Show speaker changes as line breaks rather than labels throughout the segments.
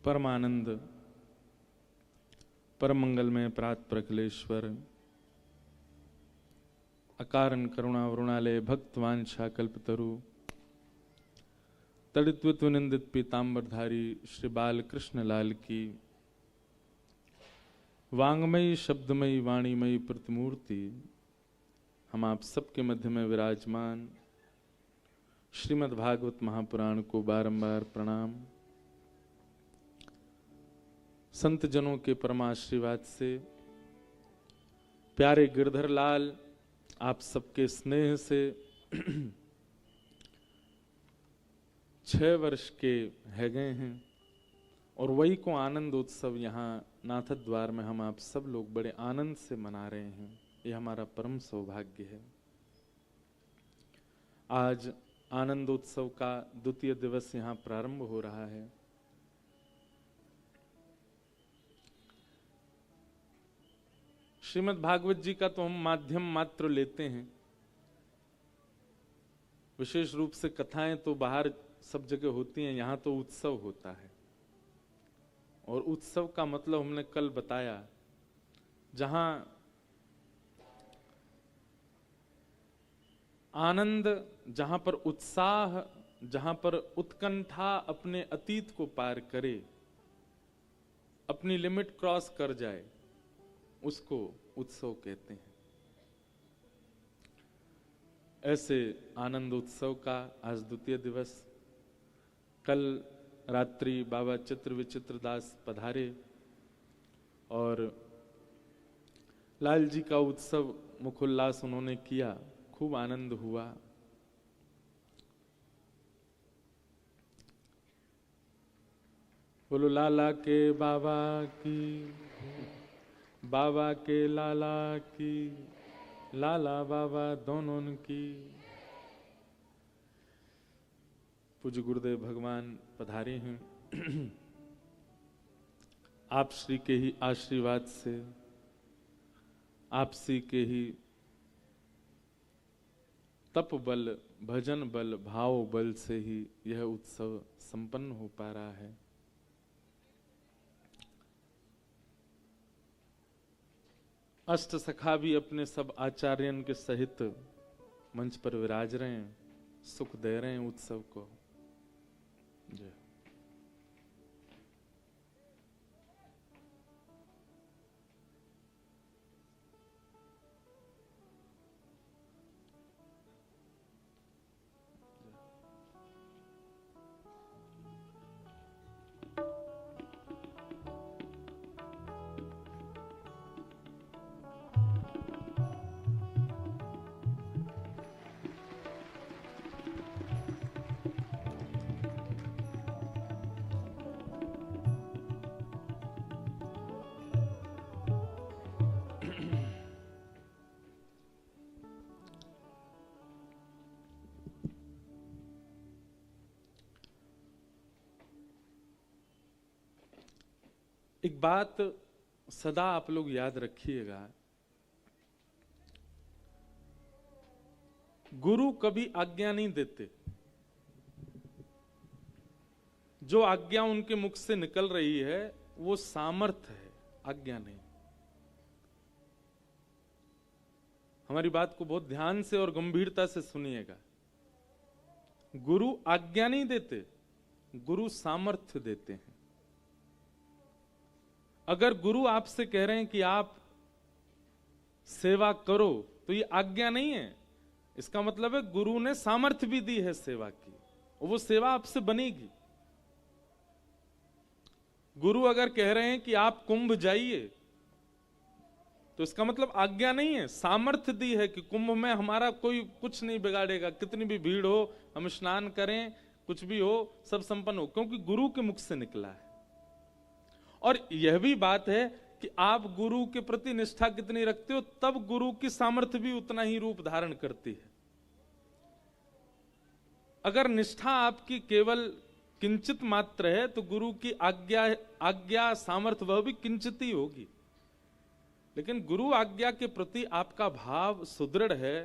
परमानंद परम मंगलमय प्रात प्रकलेश्वर अकारण करुणा वरुणालय भक्तवांछा कल्पतरु तड़ित्व निंदित पीतांबरधारी श्री बाल कृष्ण लाल की वांगमयी शब्दमयी वाणीमयी प्रतिमूर्ति हम आप सबके मध्य में विराजमान श्रीमद् भागवत महापुराण को बारंबार प्रणाम। संत जनों के परमाशीर्वाद से प्यारे गिरधर लाल आप सबके स्नेह से 6 वर्ष के है गए हैं और वही को आनंद उत्सव यहाँ नाथ द्वार में हम आप सब लोग बड़े आनंद से मना रहे हैं। ये हमारा परम सौभाग्य है। आज आनंद उत्सव का द्वितीय दिवस यहाँ प्रारंभ हो रहा है। श्रीमद् भागवत जी का तो हम माध्यम मात्र लेते हैं, विशेष रूप से कथाएं तो बाहर सब जगह होती हैं, यहाँ तो उत्सव होता है। और उत्सव का मतलब हमने कल बताया, जहां आनंद, जहां पर उत्साह, जहां पर उत्कंठा अपने अतीत को पार करे, अपनी लिमिट क्रॉस कर जाए, उसको उत्सव कहते हैं। ऐसे आनंद उत्सव का आज द्वितीय दिवस। कल रात्रि बाबा चित्र विचित्र दास पधारे और लाल जी का उत्सव मुखोल्लास उन्होंने किया, खूब आनंद हुआ। बोलो लाला के बाबा की, बाबा के लाला की, लाला बाबा दोनों की। पूज्य गुरुदेव भगवान पधारे हैं। आप श्री के ही आशीर्वाद से, आप श्री के ही तप बल, भजन बल, भाव बल से ही यह उत्सव संपन्न हो पा रहा है। अष्ट सखा भी अपने सब आचार्यन के सहित मंच पर विराज रहे हैं, सुख दे रहे हैं उत्सव को। जय। एक बात सदा आप लोग याद रखिएगा, गुरु कभी आज्ञा नहीं देते। जो आज्ञा उनके मुख से निकल रही है वो सामर्थ्य है, आज्ञा नहीं। हमारी बात को बहुत ध्यान से और गंभीरता से सुनिएगा। गुरु आज्ञा नहीं देते, गुरु सामर्थ्य देते हैं। अगर गुरु आपसे कह रहे हैं कि आप सेवा करो, तो ये आज्ञा नहीं है। इसका मतलब है गुरु ने सामर्थ्य भी दी है सेवा की, और वो सेवा आपसे बनेगी। गुरु अगर कह रहे हैं कि आप कुंभ जाइए, तो इसका मतलब आज्ञा नहीं है, सामर्थ्य दी है कि कुंभ में हमारा कोई कुछ नहीं बिगाड़ेगा। कितनी भी भीड़ हो, हम स्नान करें, कुछ भी हो, सब संपन्न हो, क्योंकि गुरु के मुख से निकला है। और यह भी बात है कि आप गुरु के प्रति निष्ठा कितनी रखते हो, तब गुरु की सामर्थ्य भी उतना ही रूप धारण करती है। अगर निष्ठा आपकी केवल किंचित मात्र है, तो गुरु की आज्ञा सामर्थ्य वह भी किंचित ही होगी। लेकिन गुरु आज्ञा के प्रति आपका भाव सुदृढ़ है,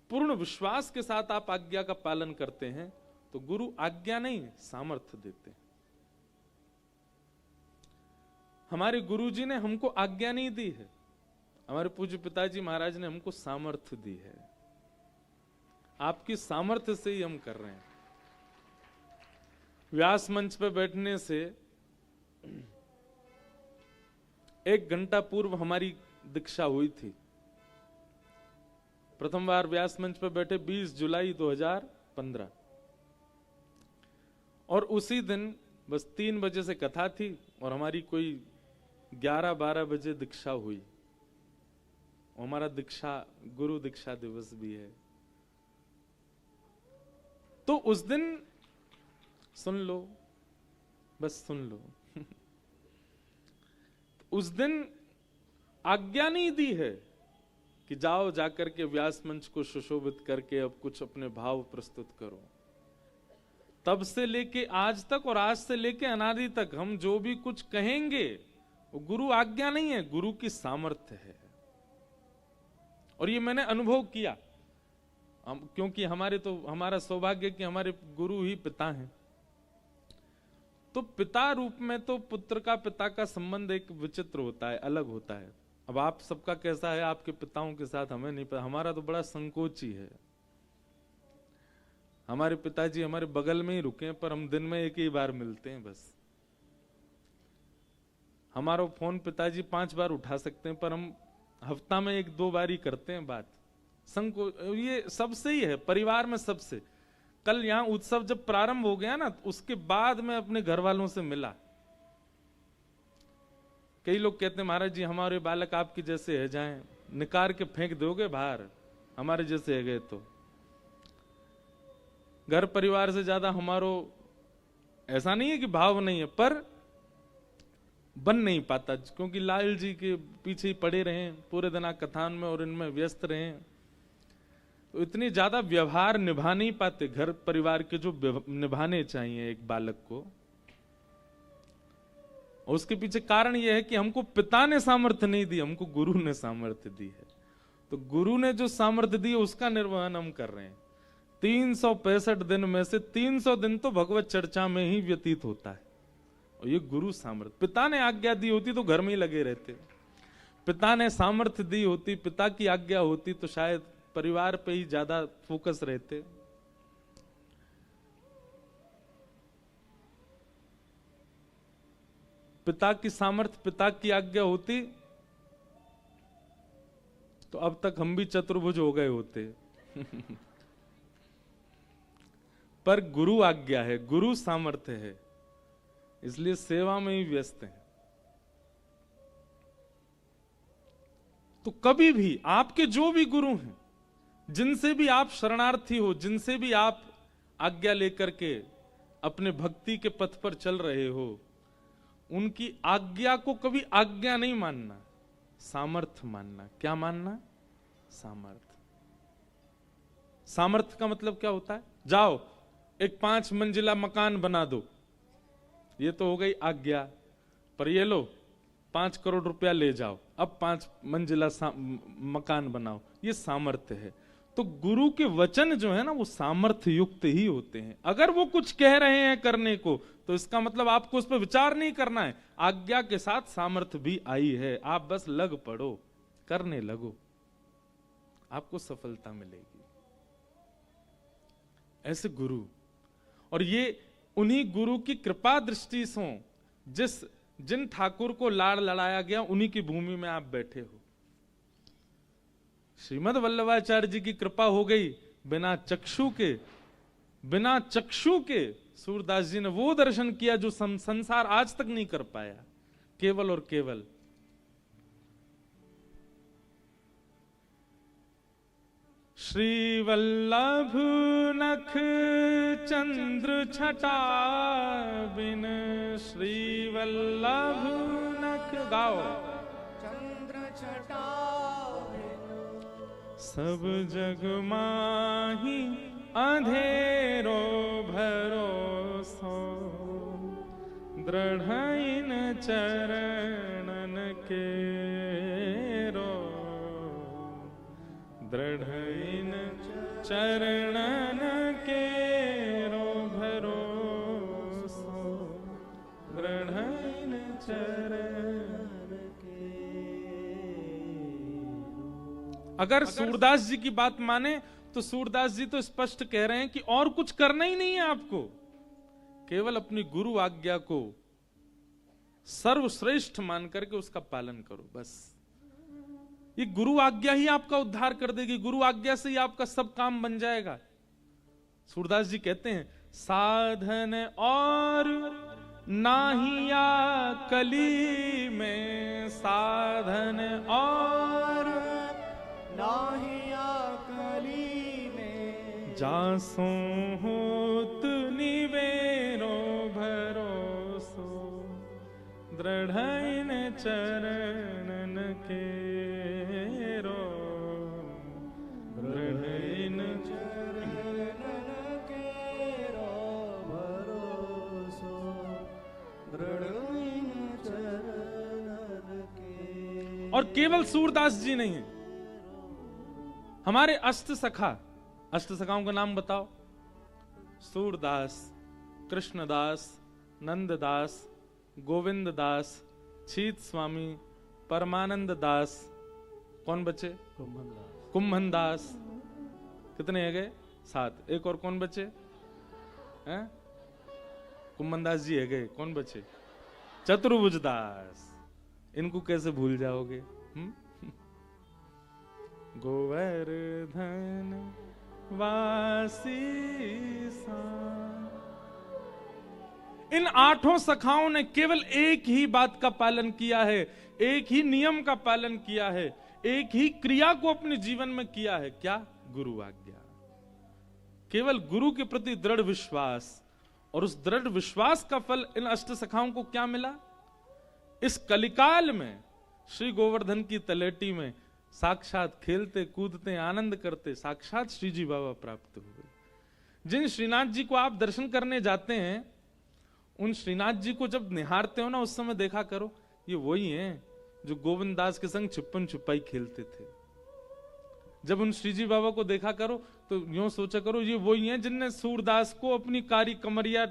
पूर्ण विश्वास के साथ आप आज्ञा का पालन करते हैं, तो गुरु आज्ञा नहीं सामर्थ्य देते हैं। हमारे गुरुजी ने हमको आज्ञा नहीं दी है, हमारे पूज्य पिताजी महाराज ने हमको सामर्थ्य दी है। आपकी सामर्थ्य से ही हम कर रहे हैं। व्यास मंच पे बैठने से 1 घंटा पूर्व हमारी दीक्षा हुई थी। प्रथम बार व्यास मंच पे बैठे 20 जुलाई 2015, और उसी दिन बस 3 बजे से कथा थी और हमारी कोई 11-12 बजे दीक्षा हुई। हमारा गुरु दीक्षा दिवस भी है। तो उस दिन सुन लो, बस सुन लो उस दिन आज्ञा नहीं दी है कि जाओ जाकर के व्यास मंच को सुशोभित करके अब कुछ अपने भाव प्रस्तुत करो। तब से लेके आज तक और आज से लेके अनादि तक हम जो भी कुछ कहेंगे वो गुरु आज्ञा नहीं है, गुरु की सामर्थ्य है। और ये मैंने अनुभव किया, क्योंकि हमारा सौभाग्य कि हमारे गुरु ही पिता हैं। तो पिता रूप में तो पुत्र का पिता का संबंध एक विचित्र होता है, अलग होता है। अब आप सबका कैसा है आपके पिताओं के साथ हमें नहीं पता, हमारा तो बड़ा संकोची है। हमारे पिताजी हमारे बगल में ही रुके, पर हम दिन में एक ही बार मिलते हैं बस। हमारा फोन पिताजी 5 बार उठा सकते हैं, पर हम हफ्ता में 1-2 बार ही करते हैं बात। ये सबसे ही है, परिवार में सबसे। कल यहाँ उत्सव जब प्रारंभ हो गया ना, उसके बाद मैं अपने घर वालों से मिला। कई लोग कहते हैं महाराज जी हमारे बालक आपके जैसे है, जाएं निकाल के फेंक दोगे बाहर, हमारे जैसे है गए तो। घर परिवार से ज्यादा हमारो ऐसा नहीं है कि भाव नहीं है, पर बन नहीं पाता, क्योंकि लाल जी के पीछे ही पड़े रहे पूरे दिन कथान में और इनमें व्यस्त रहे, तो इतनी ज्यादा व्यवहार निभा नहीं पाते घर परिवार के जो निभाने चाहिए एक बालक को। और उसके पीछे कारण यह है कि हमको पिता ने सामर्थ्य नहीं दी, हमको गुरु ने सामर्थ्य दी है। तो गुरु ने जो सामर्थ्य दी उसका निर्वहन हम कर रहे हैं। 365 दिन में से 300 दिन तो भगवत चर्चा में ही व्यतीत होता है, और ये गुरु सामर्थ्य। पिता ने आज्ञा दी होती तो घर में ही लगे रहते, पिता ने सामर्थ्य दी होती, पिता की आज्ञा होती तो शायद परिवार पे ही ज्यादा फोकस रहते। पिता की सामर्थ्य, पिता की आज्ञा होती तो अब तक हम भी चतुर्भुज हो गए होते पर गुरु आज्ञा है, गुरु सामर्थ्य है, इसलिए सेवा में ही व्यस्त हैं। तो कभी भी आपके जो भी गुरु हैं, जिनसे भी आप शरणार्थी हो, जिनसे भी आप आज्ञा लेकर के अपने भक्ति के पथ पर चल रहे हो, उनकी आज्ञा को कभी आज्ञा नहीं मानना, सामर्थ्य मानना। क्या मानना? सामर्थ्य। सामर्थ्य का मतलब क्या होता है? जाओ एक 5 मंजिला मकान बना दो, ये तो हो गई आज्ञा। पर ये लो 5 करोड़ रुपया ले जाओ, अब 5 मंजिला मकान बनाओ, ये सामर्थ्य है। तो गुरु के वचन जो है ना, वो सामर्थ्य युक्त ही होते हैं। अगर वो कुछ कह रहे हैं करने को, तो इसका मतलब आपको उस पर विचार नहीं करना है, आज्ञा के साथ सामर्थ्य भी आई है, आप बस लग पड़ो, करने लगो, आपको सफलता मिलेगी। ऐसे गुरु, और ये उन्हीं गुरु की कृपा दृष्टि से जिन ठाकुर को लाड़ लड़ाया गया, उन्हीं की भूमि में आप बैठे हो। श्रीमद वल्लभाचार्य जी की कृपा हो गई, बिना चक्षु के सूरदास जी ने वो दर्शन किया जो संसार आज तक नहीं कर पाया, केवल और केवल। श्री वल्लभ नख चंद्र छटा बिन, श्री वल्लभ नख गाओ, चंद्र छटा सब जग माही अंधेरो भरोसो, दृढ़ इन चरणन के रो, दृढ़ इन चरणन के रो भरोसो, दृढ़ इन चरण अगर सूरदास जी की बात माने तो सूरदास जी तो स्पष्ट कह रहे हैं कि और कुछ करना ही नहीं है आपको, केवल अपनी गुरु आज्ञा को सर्वश्रेष्ठ मान करके उसका पालन करो बस। ये गुरु आज्ञा ही आपका उद्धार कर देगी, गुरु आज्ञा से ही आपका सब काम बन जाएगा। सूरदास जी कहते हैं साधन और नाहिया कली में, साधन और
नाहिया कली में,
जासो होत निवेरो भरोसो, दृढ़ चरणन के रो, दृढ़
चरणन के रो भरोसो, दृढ़ चरणन के।
और केवल सूरदास जी नहीं है, हमारे अष्ट सखा, अष्ट सखाओं का नाम बताओ। सूरदास, कृष्णदास, नंददास, गोविंद दास, छीत स्वामी, परमानंद दास, कौन बचे? कुंभन दास। कितने है गए? 7। एक और कौन बचे हैं? कुंभन दास जी है गए, कौन बचे? चतुर्भुज दास। इनको कैसे भूल जाओगे? गोवर्धन वासी सा। इन 8 सखाओं ने केवल एक ही बात का पालन किया है, एक ही नियम का पालन किया है, एक ही क्रिया को अपने जीवन में किया है। क्या? गुरु आज्ञा। केवल गुरु के प्रति दृढ़ विश्वास, और उस दृढ़ विश्वास का फल इन अष्ट सखाओं को क्या मिला? इस कलिकाल में श्री गोवर्धन की तलेटी में साक्षात खेलते कूदते आनंद करते साक्षात श्री जी बाबा प्राप्त हुए। जिन श्रीनाथ जी को आप दर्शन करने जाते हैं, उन श्रीनाथ जी को जब निहारते हो ना, उस समय देखा करो ये वही हैं जो गोविंद दास के संग छुपन छुपाई खेलते थे। जब उन श्री जी बाबा को देखा करो तो यूं सोचा करो ये वही हैं जिनने सूरदास को अपनी कारी कमरिया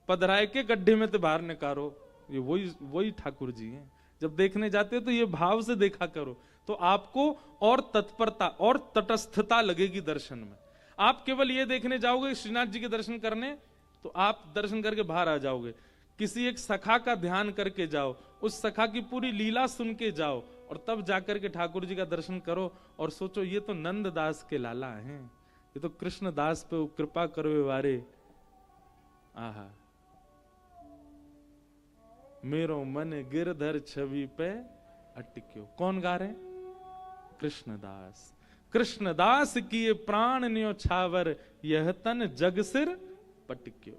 पधराए के गड्ढे में तो बाहर निकारो। ये वही ठाकुर जी हैं। जब देखने जाते हो तो ये भाव से देखा करो, तो आपको और तत्परता और तटस्थता लगेगी दर्शन में। आप केवल ये देखने जाओगे श्रीनाथ जी के दर्शन करने, तो आप दर्शन करके बाहर आ जाओगे। किसी एक सखा का ध्यान करके जाओ, उस सखा की पूरी लीला सुन के जाओ, और तब जाकर के ठाकुर जी का दर्शन करो और सोचो ये तो नंद दास के लाला हैं, ये तो कृष्ण दास पे कृपा करवे वारे। आहा, मेरो मन गिरधर छवि पे अटक्यो। कौन गा रहे? कृष्णदास। कृष्णदास किए प्राण न्यो छावर, यह तन जग सिर पटक्यो।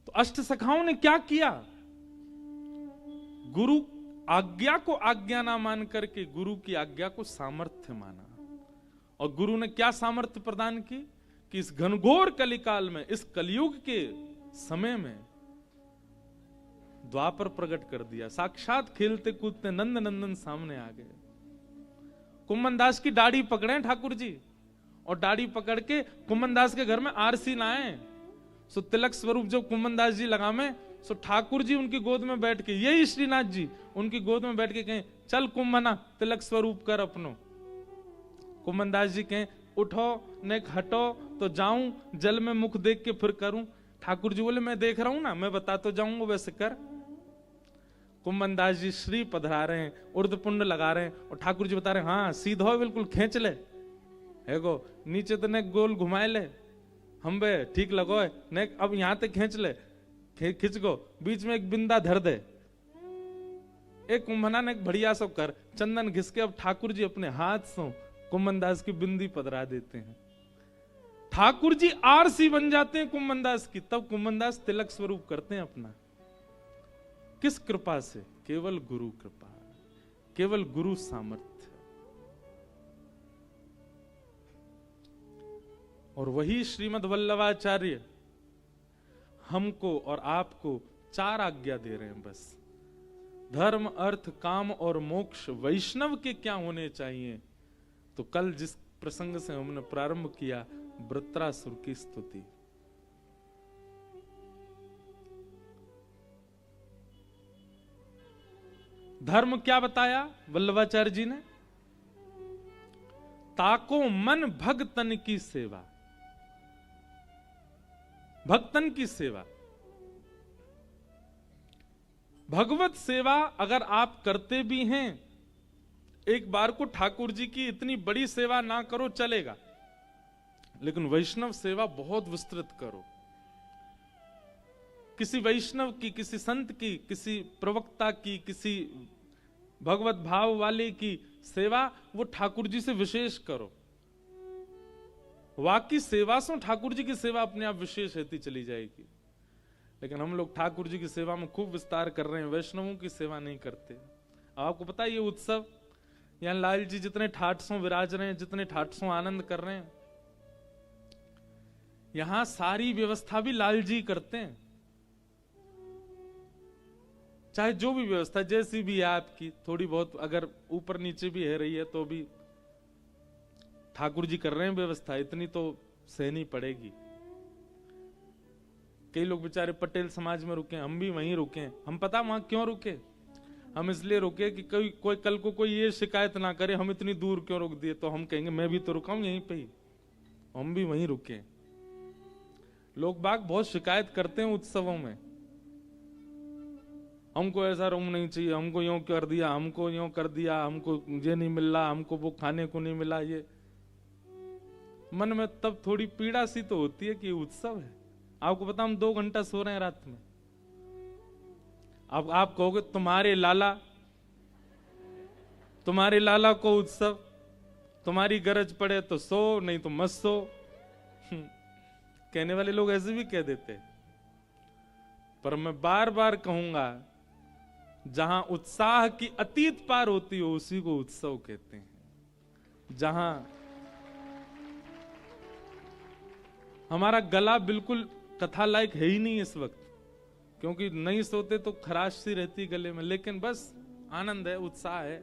तो अष्ट सखाओं ने क्या किया? गुरु आज्ञा को आज्ञा ना मान करके गुरु की आज्ञा को सामर्थ्य माना। और गुरु ने क्या सामर्थ्य प्रदान की कि इस घनघोर कलिकाल में, इस कलयुग के समय में द्वापर प्रकट कर दिया। साक्षात खेलते कूदते नंद नंदन सामने आ गए। कुंभन दास की दाढ़ी पकड़े ठाकुर जी, और दाढ़ी पकड़ के कुंभन दास के घर में आरसी लाए। सो तिलक स्वरूप जब कुंभन दास जी लगावे, सो ठाकुर जी उनकी गोद में बैठ के, यही श्रीनाथ जी उनकी गोद में बैठ के कहें, चल कुंभना तिलक स्वरूप कर अपनो। कुंभन दास जी कहें, उठो ने हटो तो जाऊं, जल में मुख देख के फिर करूं। ठाकुर जी बोले, मैं देख रहा हूं ना, मैं बता तो जाऊंगा, वैसे कर। कुंभन दास जी श्री पधरा रहे हैं, उर्द पुंड लगा रहे हैं, और ठाकुर जी बता रहे हैं, हाँ सीधा हो, बिल्कुल खींच ले, है गो नीचे तो ने गोल घुमाए ले, हम बे ठीक लगो है ने, अब यहां तक खींच ले, खींच गो, बीच में एक बिंदा धर दे। एक कुंभना ने एक बढ़िया सो कर चंदन घिस के, अब ठाकुर जी अपने हाथ से कुंभन दास की बिंदी पधरा देते हैं। ठाकुर जी आरसी बन जाते हैं कुंभन दास की, तब कुंभन दास तिलक स्वरूप करते हैं अपना। किस कृपा से? केवल गुरु कृपा, केवल गुरु सामर्थ्य। और वही श्रीमद् वल्लभाचार्य हमको और आपको 4 आज्ञा दे रहे हैं बस। धर्म, अर्थ, काम और मोक्ष वैष्णव के क्या होने चाहिए? तो कल जिस प्रसंग से हमने प्रारंभ किया, वृत्रासुर की स्तुति। धर्म क्या बताया वल्लभाचार्य जी ने? ताको मन भगतन की सेवा, भक्तन की सेवा। भगवत सेवा अगर आप करते भी हैं, एक बार को ठाकुर जी की इतनी बड़ी सेवा ना करो चलेगा, लेकिन वैष्णव सेवा बहुत विस्तृत करो। किसी वैष्णव की, किसी संत की, किसी प्रवक्ता की, किसी भगवत भाव वाले की सेवा वो ठाकुर जी से विशेष करो। वाकी सेवा से ठाकुर जी की सेवा अपने आप विशेष रहती चली जाएगी। लेकिन हम लोग ठाकुर जी की सेवा में खूब विस्तार कर रहे हैं, वैष्णवों की सेवा नहीं करते। आपको पता है ये उत्सव, यहां लाल जी जितने ठाठ सो विराज रहे हैं, जितने ठाठ सो आनंद कर रहे हैं, यहां सारी व्यवस्था भी लाल जी करते हैं। चाहे जो भी व्यवस्था जैसी भी है आपकी, थोड़ी बहुत अगर ऊपर नीचे भी है रही है तो भी ठाकुर जी कर रहे हैं व्यवस्था, इतनी तो सहनी पड़ेगी। कई लोग बेचारे पटेल समाज में रुके, हम भी वहीं रुके। हम पता वहां क्यों रुके? हम इसलिए रुके कि कोई कल को कोई ये शिकायत ना करे हम इतनी दूर क्यों रुक दिए, तो हम कहेंगे मैं भी तो रुका हूं यहीं पे ही, हम भी वहीं रुके। लोग बाग बहुत शिकायत करते हैं उत्सवों में, हमको ऐसा रूम नहीं चाहिए, हमको यूं कर दिया, हमको यूं कर दिया, हमको ये नहीं मिल रहा, हमको वो खाने को नहीं मिला। ये मन में तब थोड़ी पीड़ा सी तो होती है कि उत्सव है। आपको पता हम 2 घंटा सो रहे हैं रात में। अब आप कहोगे तुम्हारे लाला को उत्सव, तुम्हारी गरज पड़े तो सो, नहीं तो मत सो। कहने वाले लोग ऐसे भी कह देते, पर मैं बार बार कहूंगा जहां उत्साह की अतीत पार होती हो उसी को उत्सव कहते हैं। जहां हमारा गला बिल्कुल कथा लायक है ही नहीं इस वक्त, क्योंकि नहीं सोते तो खराश सी रहती गले में, लेकिन बस आनंद है, उत्साह है।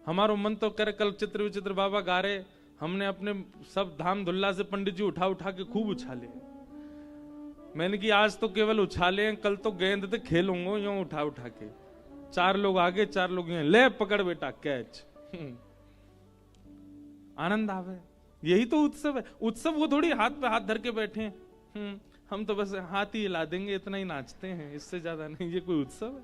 हमारा मन तो करे कल चित्र विचित्र बाबा गा रहे, हमने अपने सब धाम धुल्ला से पंडित जी उठा उठा के खूब उछाले। मैंने कि आज तो केवल उछाले हैं, कल तो गेंद से खेलूंगा यूं उठा उठा के। 4 लोग आगे 4 लोग यूं, ले पकड़ बेटा कैच। आनंद आवे, यही तो उत्सव है। उत्सव वो थोड़ी हाथ पे हाथ धर के बैठे हैं, हम तो बस हाथ ही हिला देंगे, इतना ही नाचते हैं, इससे ज्यादा नहीं। ये कोई उत्सव है?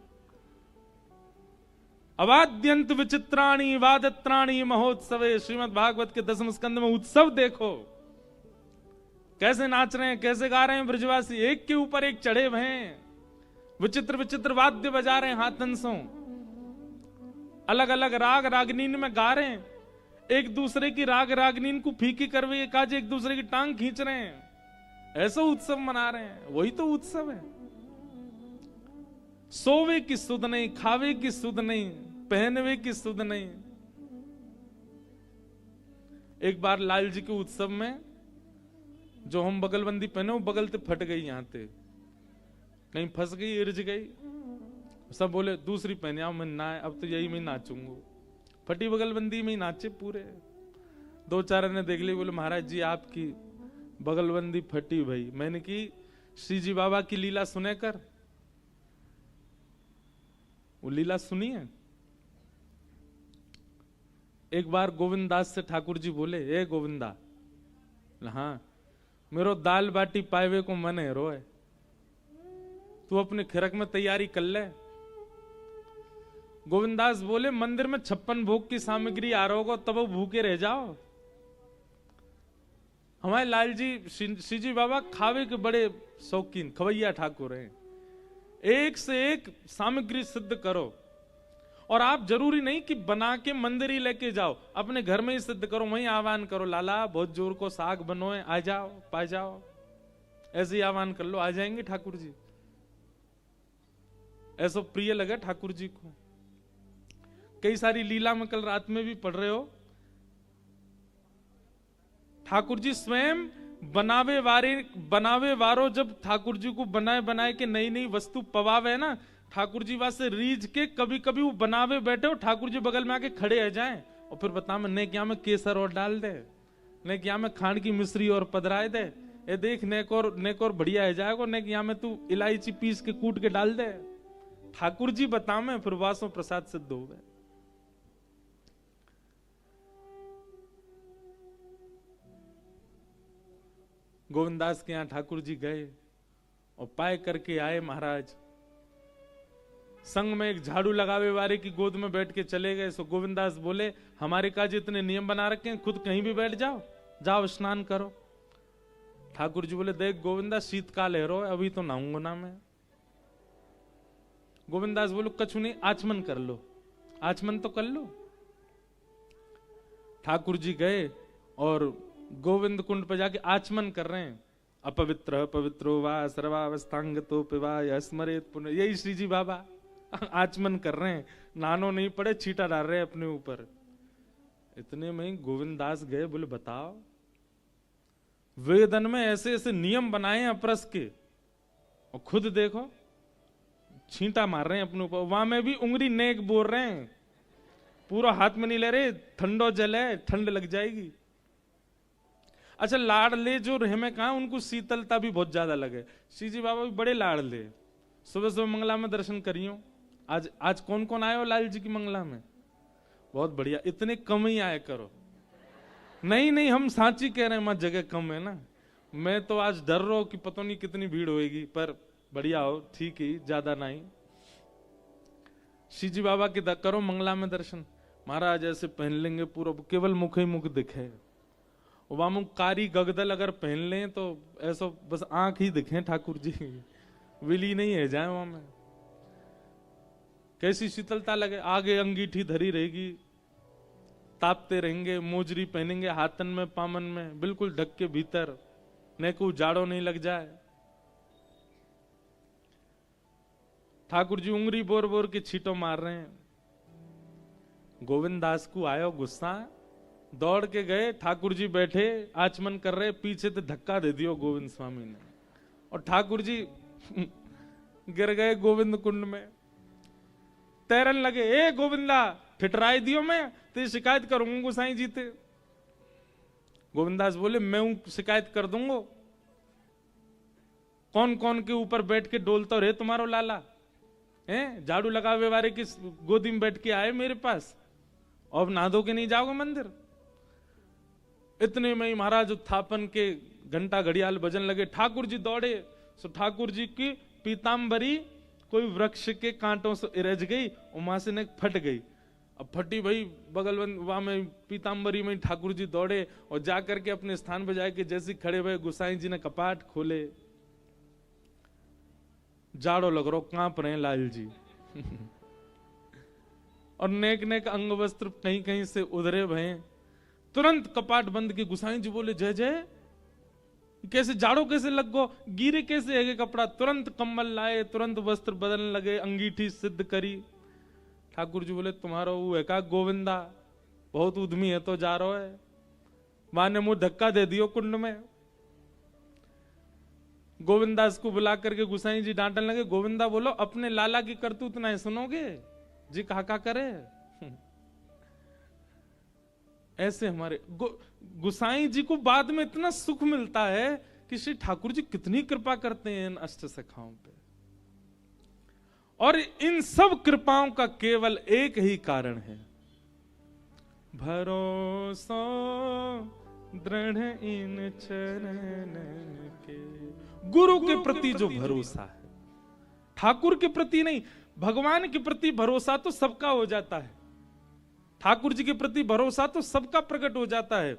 अवाद्यंत विचित्राणी वादत्राणी महोत्सवे, श्रीमद् भागवत के 10वें स्कंद में उत्सव देखो कैसे नाच रहे हैं, कैसे गा रहे हैं ब्रजवासी, एक के ऊपर एक चढ़े हुए हैं, विचित्र विचित्र वाद्य बजा रहे हैं हाथन से, अलग अलग राग रागनीन में गा रहे हैं, एक दूसरे की राग रागनीन को फीकी करवे काज एक दूसरे की टांग खींच रहे हैं, ऐसा उत्सव मना रहे हैं। वही तो उत्सव है। सोवे की सुध नहीं, खावे की सुध नहीं, पहनवे की सुध नहीं। एक बार लाल जी के उत्सव में जो हम बगलबंदी पहने वो बगल से फट गई, यहां से कहीं फंस गई, इर्ज गई। सब बोले दूसरी पहने आओ, मैं ना अब तो यही मैं नाचूंगा। फटी बगलबंदी में ही नाचे पूरे। 2-4 ने देख ली, बोले महाराज जी आपकी बगलबंदी फटी भाई। मैंने की श्री जी बाबा की लीला सुने कर, वो लीला सुनी है। एक बार गोविंद दास से ठाकुर जी बोले, ए गोविंदा, हाँ मेरो दाल बाटी पावे को मन है रोए, तू अपने खिरक में तैयारी कर ले। गोविंदास बोले मंदिर में 56 भोग की सामग्री आ रहा होगा, तब वो भूखे रह जाओ। हमारे लाल जी श्री जी बाबा खावे के बड़े शौकीन खवैया ठाकुर हैं। एक से एक सामग्री सिद्ध करो, और आप जरूरी नहीं कि बना के मंदिर ही लेके जाओ, अपने घर में ही सिद्ध करो, वहीं आह्वान करो, लाला बहुत जोर को साग बनोए, आ जाओ पा जाओ, ऐसे ही आह्वान कर लो, आ जाएंगे ठाकुर जी। ऐसा प्रिय लगा ठाकुर जी को। कई सारी लीला में कल रात में भी पढ़ रहे हो, ठाकुर जी स्वयं बनावे वारो जब ठाकुर जी को बनाए के नई नई वस्तु पवावे ना, ठाकुर जी वास्ते रीझ के कभी कभी वो बनावे बैठे हो, ठाकुर जी बगल में आके खड़े आ जाएं और फिर बता मैं ने क्या में केसर और डाल दे, ने क्या में खांड की मिश्री और पधराए दे, ये देख नेक और बढ़िया है जाएगा, ने क्या में तू इलायची पीस के कूट के डाल दे। ठाकुर जी बता में फिर वासो प्रसाद सिद्ध हो गए। गोविंदास के यहाँ ठाकुर जी गए और पाए करके आए महाराज। संग में एक झाड़ू लगावे वाले की गोद में बैठ के चले गए। सो गोविंदास बोले, हमारे काज इतने नियम बना रखे हैं, खुद कहीं भी बैठ जाओ, जाओ स्नान करो। ठाकुर जी बोले, देख गोविंदा, शीतकाल है रो, अभी तो नहाऊंगा ना मैं। गोविंदास बोलो, कछु नहीं, आचमन कर लो, आचमन तो कर लो। ठाकुर जी गए और गोविंद कुंड पर जाके आचमन कर रहे हैं। अपवित्र पवित्रो वा सर्वावस्थांग तो पिवा स्मरेत पुनः, यही श्री जी बाबा आचमन कर रहे हैं, नानो नहीं पड़े, छीटा डाल रहे हैं अपने ऊपर। इतने में ही गोविंदास गए, बोले बताओ, वेदन में ऐसे ऐसे नियम बनाए हैं अपरस के, और खुद देखो छींटा मार रहे हैं अपने ऊपर। वहां में भी उंगली नेक बोल रहे हैं, पूरा हाथ में नहीं ले रहे, ठंडो जल है, ठंड लग जाएगी। अच्छा, लाड़ले जो रहे में कहा, उनको शीतलता भी बहुत ज्यादा लगे। श्री जी बाबा भी बड़े लाड़ले। सुबह सुबह मंगला में दर्शन करियो। आज कौन कौन आए हो लाल जी की मंगला में? बहुत बढ़िया, इतने कम ही आए करो। नहीं, हम सांची कह रहे हैं, मत जगह कम है ना। मैं तो आज डर रहा हूं कि पता नहीं कितनी भीड़ होएगी, पर बढ़िया हो, ठीक ही, ज्यादा नहीं। श्री जी बाबा के करो मंगला में दर्शन। महाराज ऐसे पहन लेंगे पूरा, केवल मुख ही मुख दिखे। वहां कारी गगदल अगर पहन लें तो ऐसा बस आंख ही दिखे ठाकुर जी, विली नहीं है जाए वहां में। कैसी शीतलता लगे, आगे अंगीठी धरी रहेगी, तापते रहेंगे, मोजरी पहनेंगे हाथन में पामन में, बिल्कुल ढक के भीतर, न को जाड़ो नहीं लग जाए। ठाकुर जी उंगली बोर बोर के छीटो मार रहे हैं। गोविंद दास को आयो गुस्सा, दौड़ के गए, ठाकुर जी बैठे आचमन कर रहे, पीछे से धक्का दे दियो गोविंद स्वामी ने, और ठाकुर जी गिर गए गोविंद कुंड में। तैरन लगे, ए गोविंदा फिटराई दियो, मैं तेरी शिकायत करूंगा गोसाई जी ते। गोविंदास बोले, मैं शिकायत कर दूंगा। कौन कौन के ऊपर बैठ के डोलता रहे तुम्हारो लाला है? झाड़ू लगावे वाले की गोदी में बैठ के आए मेरे पास, और नहा धो के नहीं जाओगे मंदिर? इतने में ही महाराज उत्थापन के घंटा घड़ियाल बजन लगे। ठाकुर जी दौड़े, सो ठाकुर जी की पीताम्बरी कोई वृक्ष के कांटों से इरज गई और वहां से फट गई। अब फटी भाई बगल वहां में पीताम्बरी में ठाकुर जी दौड़े और जाकर के अपने स्थान पर जाके जैसे खड़े हुए, गोसाई जी ने कपाट खोले। जाड़ो लग रहा, कांप रहे हैं लाल जी और नेक नेक अंग वस्त्र कहीं कहीं से उधरे भये। तुरंत कपाट बंद के गोसाई जी बोले, जय जय, कैसे जाड़ो कैसे लग गो, गिरे कैसे है कपड़ा? तुरंत कंबल लाए, तुरंत वस्त्र बदलने लगे, अंगीठी सिद्ध करी। ठाकुर जी बोले, तुम्हारा वो है का गोविंदा, बहुत उद्यमी है तो जा रहा है। मां ने मुंह धक्का दे दियो कुंड में। गोविंदास को बुला करके गोसाई जी डांटने लगे, गोविंदा बोलो, अपने लाला की करतूत नहीं सुनोगे जी, कहा करे। ऐसे हमारे गोसाई जी को बाद में इतना सुख मिलता है कि श्री ठाकुर जी कितनी कृपा करते हैं इन अष्ट सखाओं पे। और इन सब कृपाओं का केवल एक ही कारण है, भरोसा दृढ़ इन चरण के। गुरु के प्रति जो भरोसा है, ठाकुर के प्रति नहीं, भगवान के प्रति भरोसा तो सबका हो जाता है, ठाकुर जी के प्रति भरोसा तो सबका प्रकट हो जाता है,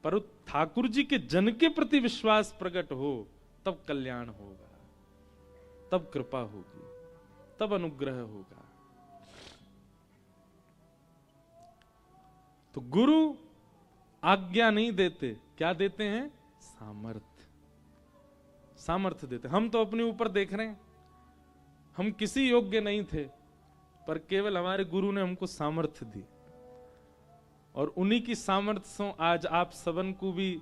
पर ठाकुर जी के जन के प्रति विश्वास प्रकट हो तब कल्याण होगा, तब कृपा होगी, तब अनुग्रह होगा। तो गुरु आज्ञा नहीं देते, क्या देते हैं? सामर्थ्य देते। हम तो अपने ऊपर देख रहे हैं, हम किसी योग्य नहीं थे, पर केवल हमारे गुरु ने हमको सामर्थ्य दी, और उन्हीं की सामर्थ्य से आज आप सबन को भी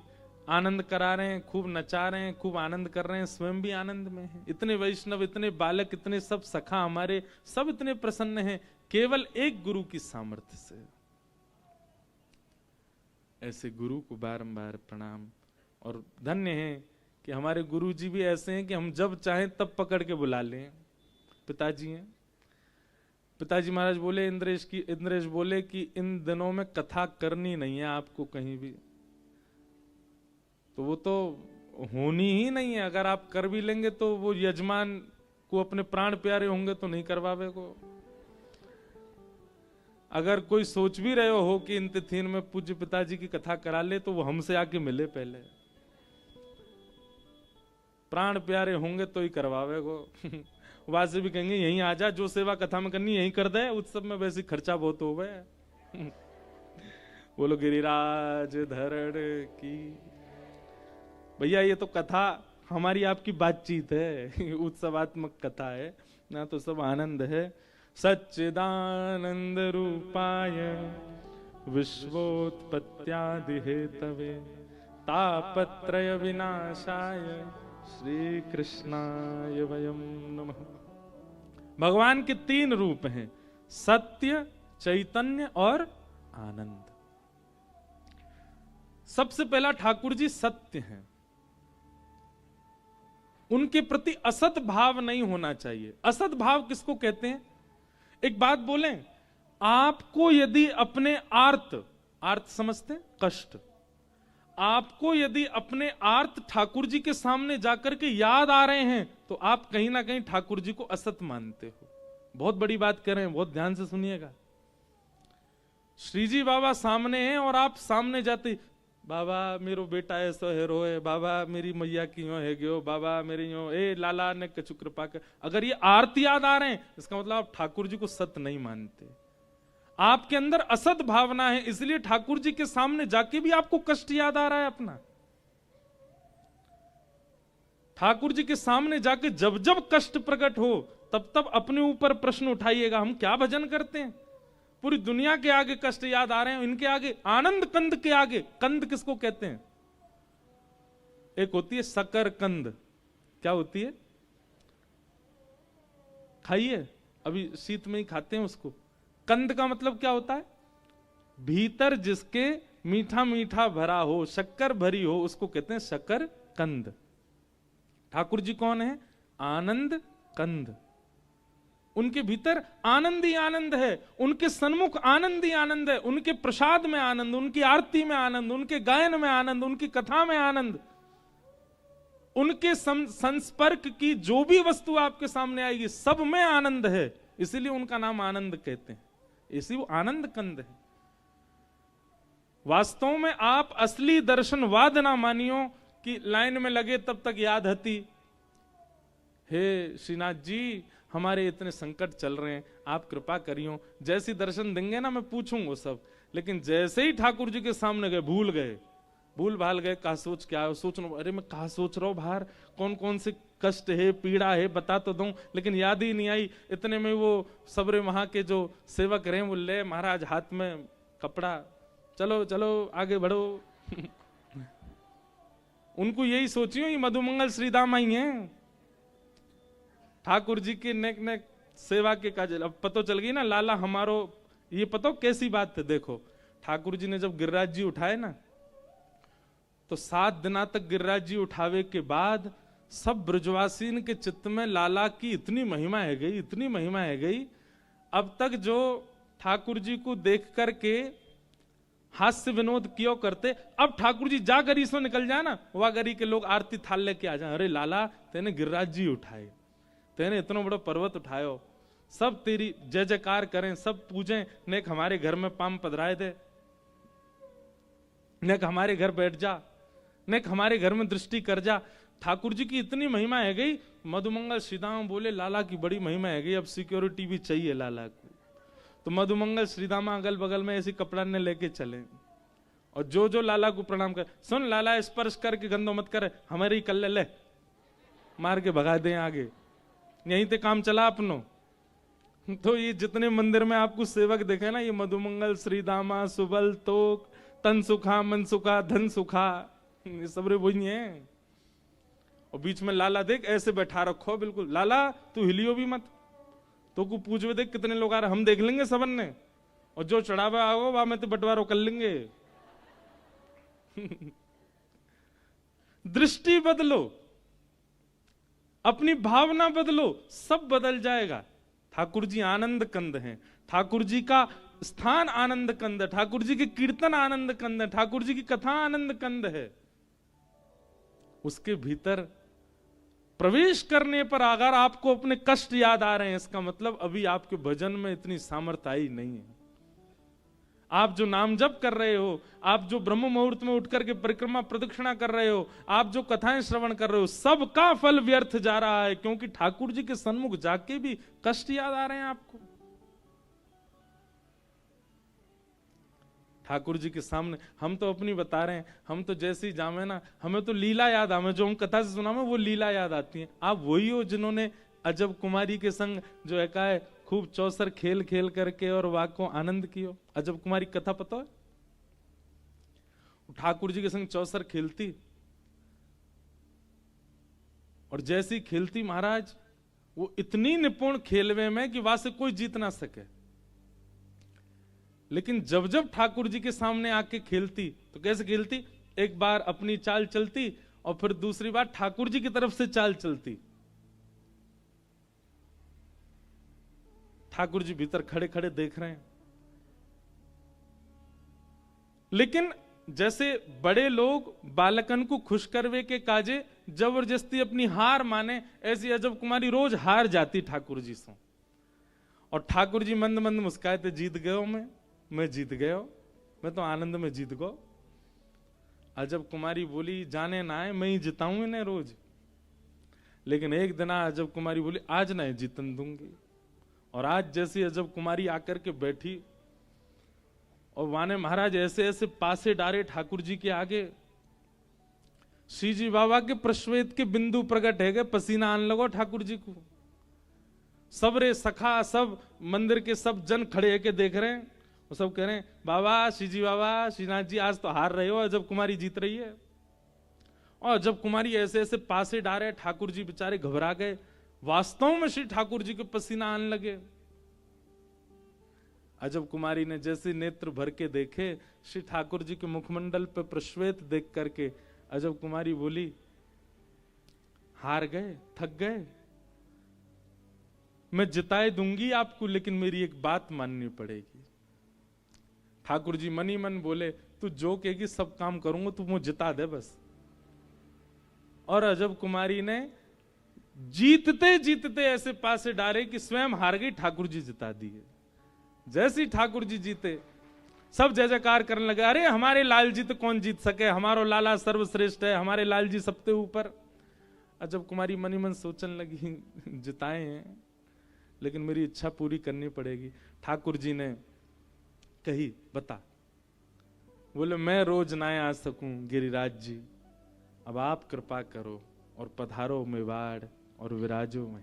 आनंद करा रहे हैं, खूब नचा रहे हैं, खूब आनंद कर रहे हैं, स्वयं भी आनंद में हैं। इतने वैष्णव, इतने बालक, इतने सब सखा हमारे, सब इतने प्रसन्न हैं, केवल एक गुरु की सामर्थ्य से। ऐसे गुरु को बारंबार प्रणाम, और धन्य है कि हमारे गुरु जी भी ऐसे हैं कि हम जब चाहें तब पकड़ के बुला लें। पिताजी हैं, पिताजी महाराज बोले, इंद्रेश बोले कि इन दिनों में कथा करनी नहीं है आपको कहीं भी। तो वो तो होनी ही नहीं है। अगर आप कर भी लेंगे तो वो यजमान को अपने प्राण प्यारे होंगे तो नहीं करवावे को। अगर कोई सोच भी रहे हो कि इन तिथिन में पूज्य पिताजी की कथा करा ले तो वो हमसे आके मिले पहले। प्राण प्यारे होंगे तो ही करवावे को। वहां से भी कहेंगे यहीं आ जा, जो सेवा कथा में करनी यहीं कर दे, उत्सव में वैसे खर्चा बहुत हो गए। बोलो गिरिराज धरण की। भैया ये तो कथा हमारी आपकी बातचीत है, उत्सवात्मक कथा है ना, तो सब आनंद है। सच्चिदानंद रूपाय विश्वोत्पत्त्यादि हेतवे तापत्रय विनाशाय श्री कृष्णाय वयम नमः। भगवान के 3 रूप हैं, सत्य, चैतन्य और आनंद। सबसे पहला ठाकुर जी सत्य हैं। उनके प्रति असत भाव नहीं होना चाहिए। असत भाव किसको कहते हैं? एक बात बोलें, आपको यदि अपने आर्त समझते हैं, कष्ट, आपको यदि अपने आर्त ठाकुर जी के सामने जाकर के याद आ रहे हैं तो आप कहीं ना कहीं ठाकुर जी को असत मानते हो। बहुत बड़ी बात कर रहे हैं, बहुत ध्यान से सुनिएगा। श्री जी बाबा सामने हैं और आप सामने जाते, बाबा मेरो बेटा ऐसो है रोए, बाबा मेरी मैया की यो है गयो, बाबा मेरी यो, ए लाला ने कछु कृपा कर। अगर ये आरती याद आ रहे हैं इसका मतलब आप ठाकुर जी को सत्य नहीं मानते, आपके अंदर असत भावना है, इसलिए ठाकुर जी के सामने जाके भी आपको कष्ट याद आ रहा है अपना। ठाकुर जी के सामने जाके जब जब कष्ट प्रकट हो तब तब अपने ऊपर प्रश्न उठाइएगा, हम क्या भजन करते हैं? पूरी दुनिया के आगे कष्ट याद आ रहे हैं, इनके आगे आनंद कंद के आगे। कंद किसको कहते हैं? एक होती है शकर कंद। क्या होती है? खाइए, अभी शीत में ही खाते हैं उसको। कंद का मतलब क्या होता है? भीतर जिसके मीठा मीठा भरा हो, शक्कर भरी हो, उसको कहते हैं शकर कंद। ठाकुर जी कौन है? आनंद कंद। उनके भीतर आनंद ही आनंद है, उनके सन्मुख आनंद ही आनंद है, उनके प्रसाद में आनंद, उनकी आरती में आनंद, उनके गायन में आनंद, उनकी कथा में आनंद, उनके संस्पर्क की जो भी वस्तु आपके सामने आएगी सब में आनंद है, इसीलिए उनका नाम आनंद कहते हैं, इसी वो आनंद कंद है। वास्तव में आप असली दर्शनवाद ना मानियो कि लाइन में लगे तब तक याद हती, हे श्रीनाथ जी हमारे इतने संकट चल रहे हैं, आप कृपा करियो, जैसी दर्शन देंगे ना मैं पूछूंगा सब। लेकिन जैसे ही ठाकुर जी के सामने गए, भूल भाल गए, कहा सोच क्या है, सोच, अरे मैं कहा सोच रहा हूं बाहर कौन कौन से कष्ट है, पीड़ा है, बता तो दूं, लेकिन याद ही नहीं आई। इतने में वो सबरे वहां के जो सेवक रहे वो ले महाराज हाथ में कपड़ा, चलो चलो आगे बढ़ो। उनको यही सोचियो ये मधुमंगल श्रीदाम आई हैं, ठाकुर जी की नेक नेक सेवा के काज। अब पतो चल गई ना लाला हमारो, ये पतो कैसी बात है। देखो ठाकुर जी ने जब गिरिराज जी उठाए ना तो 7 दिना तक गिरिराज जी उठावे के बाद सब ब्रजवासीन के चित्त में लाला की इतनी महिमा है गई, इतनी महिमा है गई। अब तक जो ठाकुर जी को देख करके हास्य विनोद क्यों करते, अब ठाकुर जी जा गरी सो निकल जाए ना, वह गरी के लोग आरती थाल लेके आ जाए, अरे लाला तेने गिरिराज जी उठाए, तेने इतना बड़ा पर्वत उठायो, सब तेरी जय जयकार करें, सब पूजें, नेक हमारे घर में पाम पधराए दे, नेक हमारे घर बैठ जा, नेक हमारे घर में दृष्टि कर जा। ठाकुर जी की इतनी महिमा है गई। मधुमंगल श्रीदाम बोले लाला की बड़ी महिमा है गई, अब सिक्योरिटी भी चाहिए लाला को। तो मधुमंगल श्रीदामा अगल बगल में ऐसी कपड़ा ने लेके चले और जो जो लाला को प्रणाम कर, सुन लाला स्पर्श करके गंदो मत करे, हमारे ही कल ले मार के भगा दे आगे, यहीं ते काम चला अपनो। तो ये जितने मंदिर में आपको सेवक देखे ना, ये मधुमंगल श्रीदामा सुबल तोक तन सुखा मन सुखा धन सुखा, ये सब रे वही है। और बीच में लाला देख ऐसे बैठा रखो बिल्कुल, लाला तू हिलियो भी मत, तो को पूछवे देख कितने लोग आ रहे, हम देख लेंगे सबन ने, और जो चढ़ावा आओ वहां में तो बंटवारा कर लेंगे। दृष्टि बदलो, अपनी भावना बदलो, सब बदल जाएगा। ठाकुर जी आनंद कंद हैं, ठाकुर जी का स्थान आनंद कंद है, ठाकुर जी के कीर्तन आनंद कंद है, ठाकुर जी की कथा आनंद कंद है। उसके भीतर प्रवेश करने पर अगर आपको अपने कष्ट याद आ रहे हैं, इसका मतलब अभी आपके भजन में इतनी सामर्थ्य आई नहीं है। आप जो नाम जप कर रहे हो, आप जो ब्रह्म मुहूर्त में उठ करके परिक्रमा प्रदक्षिणा कर रहे हो, आप जो कथाएं श्रवण कर रहे हो, सबका फल व्यर्थ जा रहा है, क्योंकि ठाकुर जी के सन्मुख जाके भी कष्ट याद आ रहे हैं आपको। ठाकुर जी के सामने हम तो अपनी बता रहे हैं, हम तो जैसे ही जामे ना, हमें तो लीला याद हमें जो हम कथा से सुना में वो लीला याद आती है। आप वही हो जिन्होंने अजब कुमारी के संग जो है खूब चौसर खेल खेल करके और वाक को आनंद कियो। अजब कुमारी कथा पता है? ठाकुर जी के संग चौसर खेलती और जैसी खेलती महाराज, वो इतनी निपुण खेलवे में कि वहां से कोई जीत ना सके। लेकिन जब जब ठाकुर जी के सामने आके खेलती तो कैसे खेलती, एक बार अपनी चाल चलती और फिर दूसरी बार ठाकुर जी की तरफ से चाल चलती। ठाकुर जी भीतर खड़े खड़े देख रहे हैं। लेकिन जैसे बड़े लोग बालकन को खुश करवे के काजे जबरदस्ती अपनी हार माने, ऐसी अजब कुमारी रोज हार जाती ठाकुर जी से। और ठाकुर जी मंद मंद मुस्काए थे, जीत गयो मैं जीत गयो, मैं तो आनंद में जीत गो। अजब कुमारी बोली, जाने ना है, मैं ही जिताऊं इन्हें रोज। लेकिन एक दिन अजब कुमारी बोली, आज ना जीतन दूंगी। और आज जैसी अजब कुमारी आकर के बैठी और वाने महाराज ऐसे ऐसे पासे डारे ठाकुर जी के आगे, श्री जी बाबा के प्रश्वेत के बिंदु प्रकट है गए, पसीना आने लगो ठाकुर जी को। सब रे सखा, सब मंदिर के सब जन खड़े है के देख रहे हैं, वो सब कह रहे हैं, बाबा श्री जी बाबा, श्रीनाथ जी आज तो हार रहे हो, अजब कुमारी जीत रही है। और अजब कुमारी ऐसे ऐसे पासे डारे, ठाकुर जी बेचारे घबरा गए। वास्तव में श्री ठाकुर जी के पसीना आने लगे। अजब कुमारी ने जैसे नेत्र भर के देखे श्री ठाकुर जी के मुखमंडल पर प्रश्वेत देख करके, अजब कुमारी बोली, हार गए, थक गए, मैं जिताए दूंगी आपको, लेकिन मेरी एक बात माननी पड़ेगी। ठाकुर जी मन ही मन बोले, तू जो कहेगी सब काम करूंगा, तू मुझे जिता दे बस। और अजब कुमारी ने जीतते जीतते ऐसे पासे डारे कि स्वयं हार गई, ठाकुर जी जिता दिए। जैसे ठाकुर जी जीते, सब जय जयकार करने लगे, अरे हमारे लाल जी तो कौन जीत सके, हमारो लाला सर्वश्रेष्ठ है, हमारे लाल जी सबसे ऊपर। अजब कुमारी मन ही मन सोचने लगी, जिताए हैं लेकिन मेरी इच्छा पूरी करनी पड़ेगी। ठाकुर जी ने कही, बता। बोले, मैं रोज ना आ सकूं गिरिराज जी, अब आप कृपा करो और पधारो मेवाड़ और विराजो में।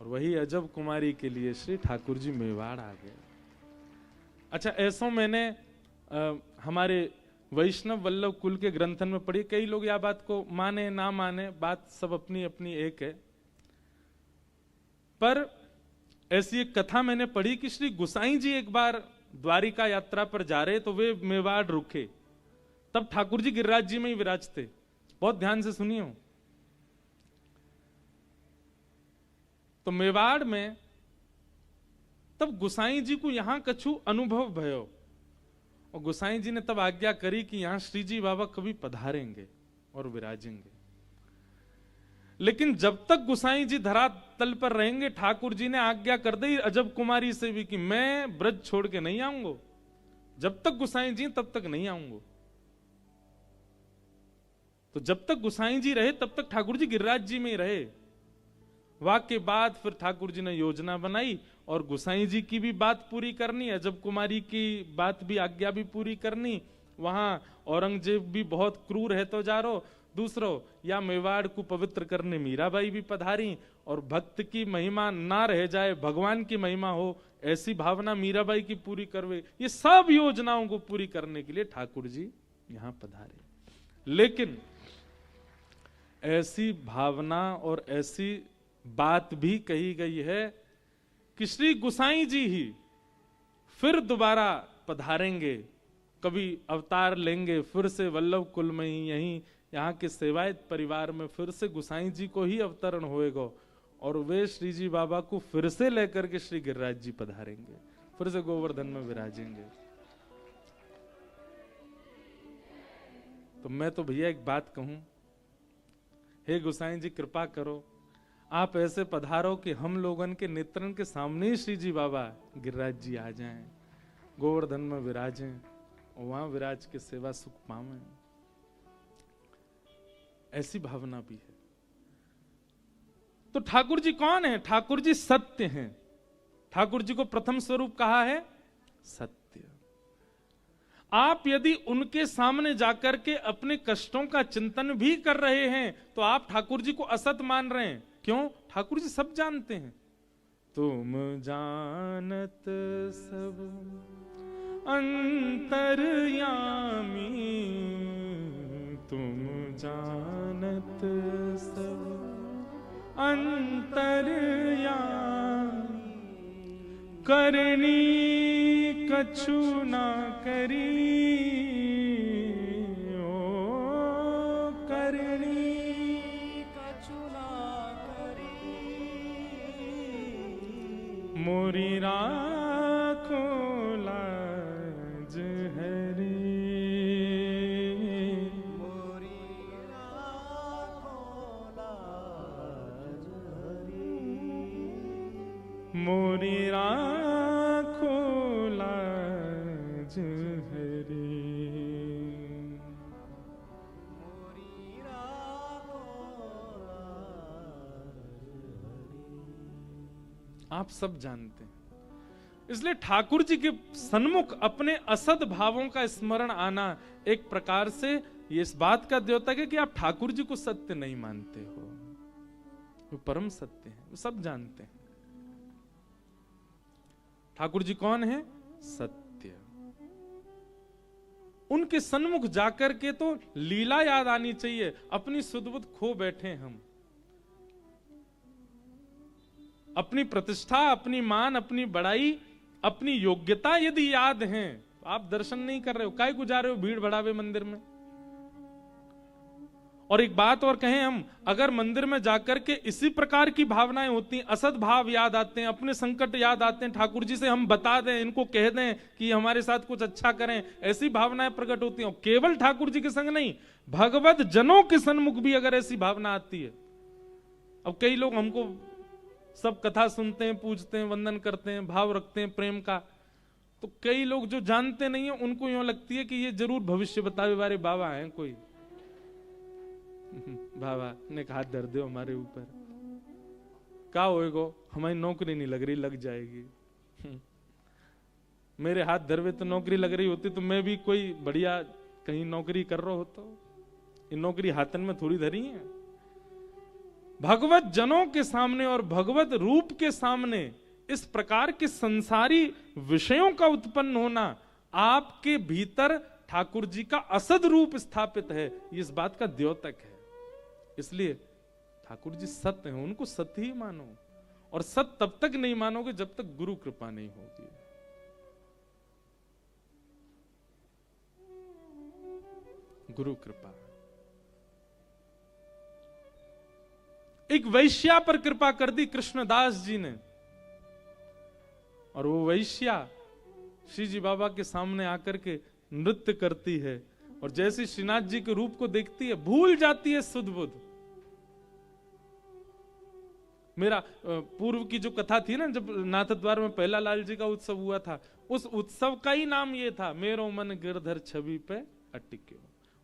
और वही अजब कुमारी के लिए श्री ठाकुर जी मेवाड़ आ गए। अच्छा, ऐसा मैंने हमारे वैष्णव वल्लभ कुल के ग्रंथन में पढ़ी। कई लोग यह बात को माने ना माने, बात सब अपनी अपनी एक है, पर ऐसी एक कथा मैंने पढ़ी कि श्री गुसाई जी एक बार द्वारिका यात्रा पर जा रहे तो वे मेवाड़ रुके, तब ठाकुर जी गिरिराज जी में ही विराजते। बहुत ध्यान से सुनिए। तो मेवाड़ में तब गुसाई जी को यहां कछु अनुभव भयो, और गुसाई जी ने तब आज्ञा करी कि यहां श्री जी बाबा कभी पधारेंगे और विराजेंगे। लेकिन जब तक गुसाई जी धरातल पर रहेंगे, ठाकुर जी ने आज्ञा कर दी अजब कुमारी से भी कि मैं ब्रज छोड़ के नहीं आऊंगा। जब तक गुसाई जी तब तक नहीं आऊंगा। तो जब तक गुसाई जी रहे तब तक ठाकुर जी गिरिराज जी में ही रहे। वाक के बाद फिर ठाकुर जी ने योजना बनाई और गुसाई जी की भी बात पूरी करनी, अजब कुमारी की बात भी, आज्ञा भी पूरी करनी। वहां औरंगजेब भी बहुत क्रूर है तो जा रो, दूसरो या मेवाड़ को पवित्र करने मीराबाई भी पधारी, और भक्त की महिमा ना रह जाए, भगवान की महिमा हो, ऐसी भावना मीराबाई की पूरी करवे। ये सब योजनाओं को पूरी करने के लिए ठाकुर जी यहां पधारे। लेकिन ऐसी भावना और ऐसी बात भी कही गई है कि श्री गुसाई जी ही फिर दोबारा पधारेंगे, कभी अवतार लेंगे, फिर से वल्लभ कुल में ही यहीं यहाँ के सेवायत परिवार में फिर से गुसाई जी को ही अवतरण होएगा, और वे श्री जी बाबा को फिर से लेकर के श्री गिरिराज जी पधारेंगे, फिर से गोवर्धन में विराजेंगे। तो मैं तो भैया एक बात कहूं, हे गोसाई जी कृपा करो, आप ऐसे पधारो कि हम लोगन के नेत्रन के सामने ही श्री जी बाबा गिरिराज जी आ जाएं, गोवर्धन में विराजें और वहां विराज के सेवा सुख पावें। ऐसी भावना भी है। तो ठाकुर जी कौन है? ठाकुर जी सत्य हैं। ठाकुर जी को प्रथम स्वरूप कहा है सत्य। आप यदि उनके सामने जाकर के अपने कष्टों का चिंतन भी कर रहे हैं तो आप ठाकुर जी को असत मान रहे हैं। क्यों? ठाकुर जी सब जानते हैं। तुम जानत सब अंतर्यामी, तुम जानत सब अंतर्यामी, करनी कछु ना करी, ओ करनी
कछु ना करी,
मोरी राखो लाज हरी,
मोरी राखो लाज हरी,
मोरी राखो लाज हरी।
मोरी राखो लाज हरी।
आप सब जानते हैं, इसलिए ठाकुर जी के सन्मुख अपने असद भावों का स्मरण आना एक प्रकार से ये इस बात का द्योतक है कि आप ठाकुर जी को सत्य नहीं मानते हो। वो परम सत्य है, वो सब जानते हैं। ठाकुर जी कौन है? सत्य। उनके सन्मुख जाकर के तो लीला याद आनी चाहिए। अपनी सुध-बुध खो बैठे हम, अपनी प्रतिष्ठा, अपनी मान, अपनी बड़ाई, अपनी योग्यता यदि याद है, आप दर्शन नहीं कर रहे हो, काहे को जा रहे हो भीड़ भड़ावे मंदिर में। और एक बात और कहें हम, अगर मंदिर में जाकर के इसी प्रकार की भावनाएं होती, असद भाव याद आते हैं, अपने संकट याद आते हैं, ठाकुर जी से हम बता दें, इनको कह दें कि हमारे साथ कुछ अच्छा करें, ऐसी भावनाएं प्रकट होती हैं। केवल ठाकुर जी के संग नहीं, भगवत जनों के सन्मुख भी अगर ऐसी भावना आती है। अब कई लोग हमको सब कथा सुनते हैं, पूजते हैं, वंदन करते हैं, भाव रखते हैं प्रेम का, तो कई लोग जो जानते नहीं है उनको यूं लगती है कि ये जरूर भविष्य बतावे वाले बाबा हैं कोई। बाबा ने हाथ धर दो हमारे ऊपर, क्या होएगो, हमारी नौकरी नहीं लग रही, लग जाएगी। मेरे हाथ धरवे तो नौकरी लग रही होती तो मैं भी कोई बढ़िया कहीं नौकरी कर रहा होता। ये नौकरी हाथन में थोड़ी धरी है। भगवत जनों के सामने और भगवत रूप के सामने इस प्रकार के संसारी विषयों का उत्पन्न होना, आपके भीतर ठाकुर जी का असद रूप स्थापित है, ये इस बात का द्योतक है। इसलिए ठाकुर जी सत्य हैं, उनको सत्य ही मानो। और सत्य तब तक नहीं मानोगे जब तक गुरु कृपा नहीं होगी। गुरु कृपा। एक वैश्या पर कृपा कर दी कृष्णदास जी ने, और वो वैश्या श्री जी बाबा के सामने आकर के नृत्य करती है, और जैसे श्रीनाथ जी के रूप को देखती है भूल जाती है सुध बुध। मेरा पूर्व की जो कथा थी ना, जब नाथ द्वार में पहला लाल जी का उत्सव हुआ था, उस उत्सव का ही नाम ये था, मेरो मन गिरधर छवि पे अटिक्यो।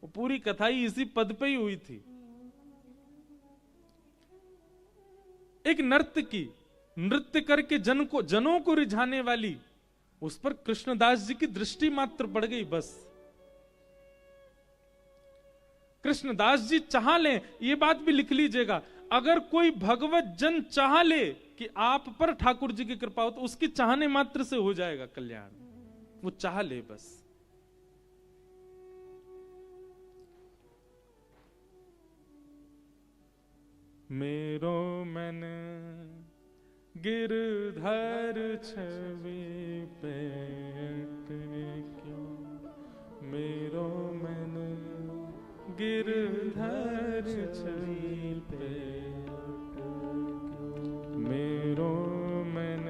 वो पूरी कथा ही इसी पद पे ही हुई थी। एक नर्तकी नृत्य करके जनों को रिझाने वाली, उस पर कृष्णदास जी की दृष्टि मात्र पड़ गई बस। कृष्णदास जी चाह लें, ये बात भी लिख लीजिएगा, अगर कोई भगवत जन चाह ले कि आप पर ठाकुर जी की कृपा हो तो उसकी चाहने मात्र से हो जाएगा कल्याण। वो चाह ले बस। मेरो मन गिरधर छवि पे क्यों, मेरो मन गिरधर छवि पे, मेरो मन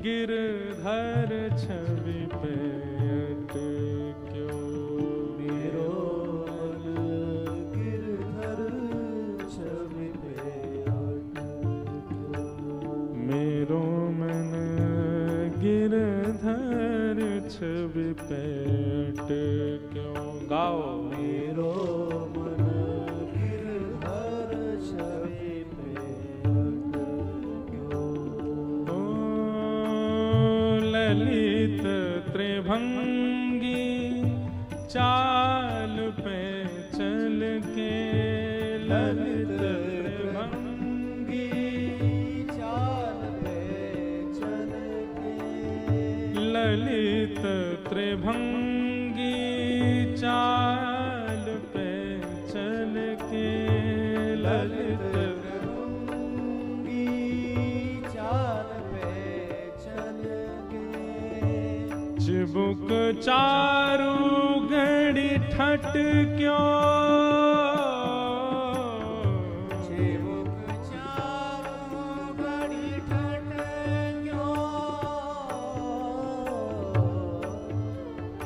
गिरधर छवि पे क्यों,
मेरो मन गिरधर
छवि पेट क्यों गाओ
मेरो मन गिरधर छवि पेट क्यों।
ओ ललित त्रिभंगी चाल पे चल के ललित त्रिभंगी
चाल पे चल के
ललित त्रिभंगी चाल पे चल के ललित
त्रिभंगी चाल पे चल के
चिबुक चारू घड़ी ठट क्यों
चिबुक चारू घड़ी ठट क्यों।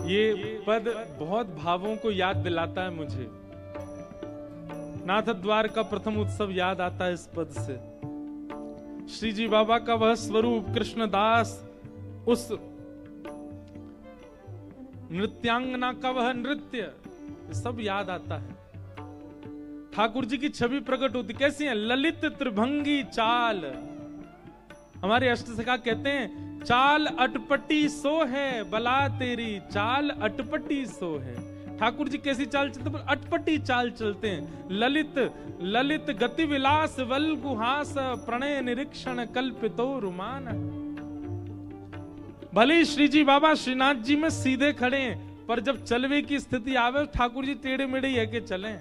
ये पद बहुत भावों को याद दिलाता है मुझे। नाथ द्वार का प्रथम उत्सव याद आता है इस पद से। श्री जी बाबा का वह स्वरूप कृष्णदास, उस नृत्यांगना का वह नृत्य, सब याद आता है। ठाकुर जी की छवि प्रकट होती कैसी है? ललित त्रिभंगी चाल। हमारे अष्टसखा कहते हैं चाल अटपटी सो है बला तेरी, चाल अटपटी सो है। ठाकुर जी कैसी चाल चलते? अटपटी चाल चलते हैं। ललित ललित गति विलास वल गुहास, प्रणय निरीक्षण कल्पितो रुमान। भले ही श्री जी बाबा श्रीनाथ जी में सीधे खड़े हैं, पर जब चलवे की स्थिति आवे ठाकुर जी टेढ़े मेढ़े ही है के चले।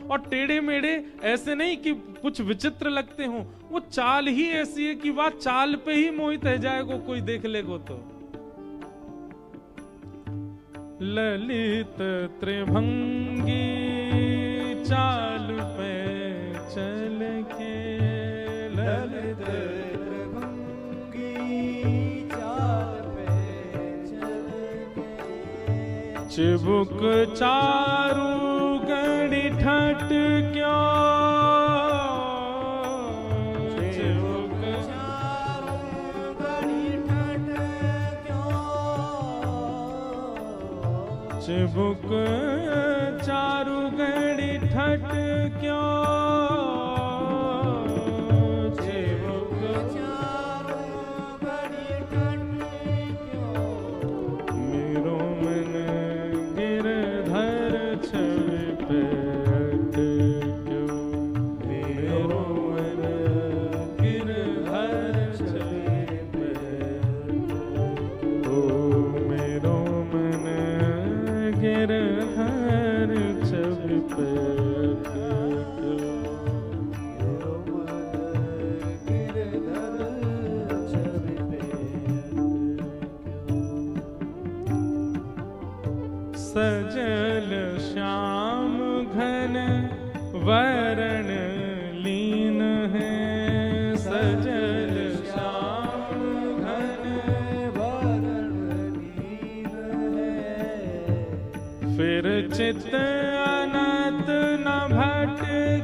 और टेढ़े मेढ़े ऐसे नहीं कि कुछ विचित्र लगते हों, वो चाल ही ऐसी है कि वह चाल पे ही मोहित रह जाएगा कोई देख लेगो तो। ललित त्रिभंगी चाल पे चल के ललित चिबुक चारू गड़ी ठट क्यों चिबुक
चारू घड़ी ठट क्यों।
चिबुक चारू गड़ी ठट क्यों चिबुक
चारू घड़ी ठट क्यों।
मेरो मन गिरधर छवि पेट क्यों मेरो मन गिरधर छवि पेट ओ मेरो मन गिरधर छवि पेट क्यों
मेरो मन गिरधर छवि पेट क्यों।
सजल श्याम घन वरण लीन है सजल श्याम घन
वरण लीन है।
फिर चित अनंत न भट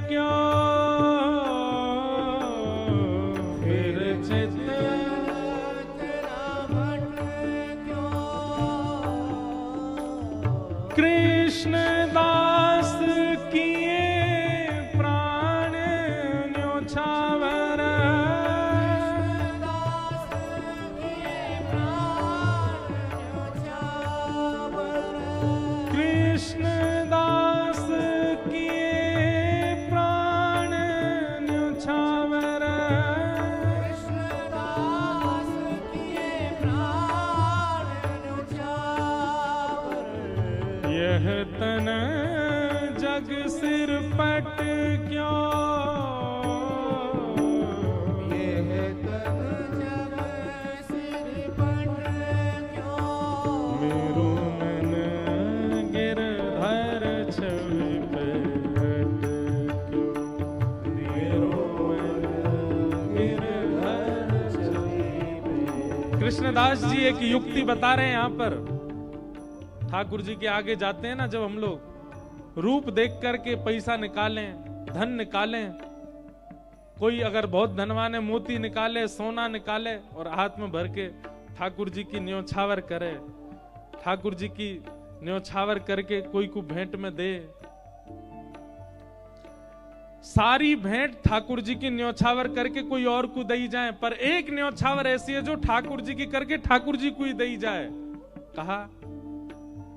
क्यों फिर चित
तेरा भट क्यों।
कृष्ण दास किए प्राण न्योछावर
दास किए प्राण न्योछावर।
कृष्ण दास किए प्राण न्योछावर
कृष्णदास किए प्राण न्योछावर।
यह तन जग सिर पट क्यों
यह तन जग सिर पट क्यों।
मेरो मन गिरधर छवि पेट क्यों मेरो मन गिरधर छवि पेट। कृष्णदास जी एक युक्ति बता रहे हैं यहाँ पर। ठाकुर जी के आगे जाते हैं ना जब हम लोग, रूप देख करके पैसा निकालें, धन निकालें, कोई अगर बहुत धनवान है मोती निकाले, सोना निकाले और हाथ में भर के ठाकुर जी की न्योछावर करे। ठाकुर जी की न्योछावर करके कोई को भेंट में दे। सारी भेंट ठाकुर जी की न्योछावर करके कोई और को दई जाए, पर एक न्योछावर ऐसी है जो ठाकुर जी की करके ठाकुर जी को ही दई जाए। कहा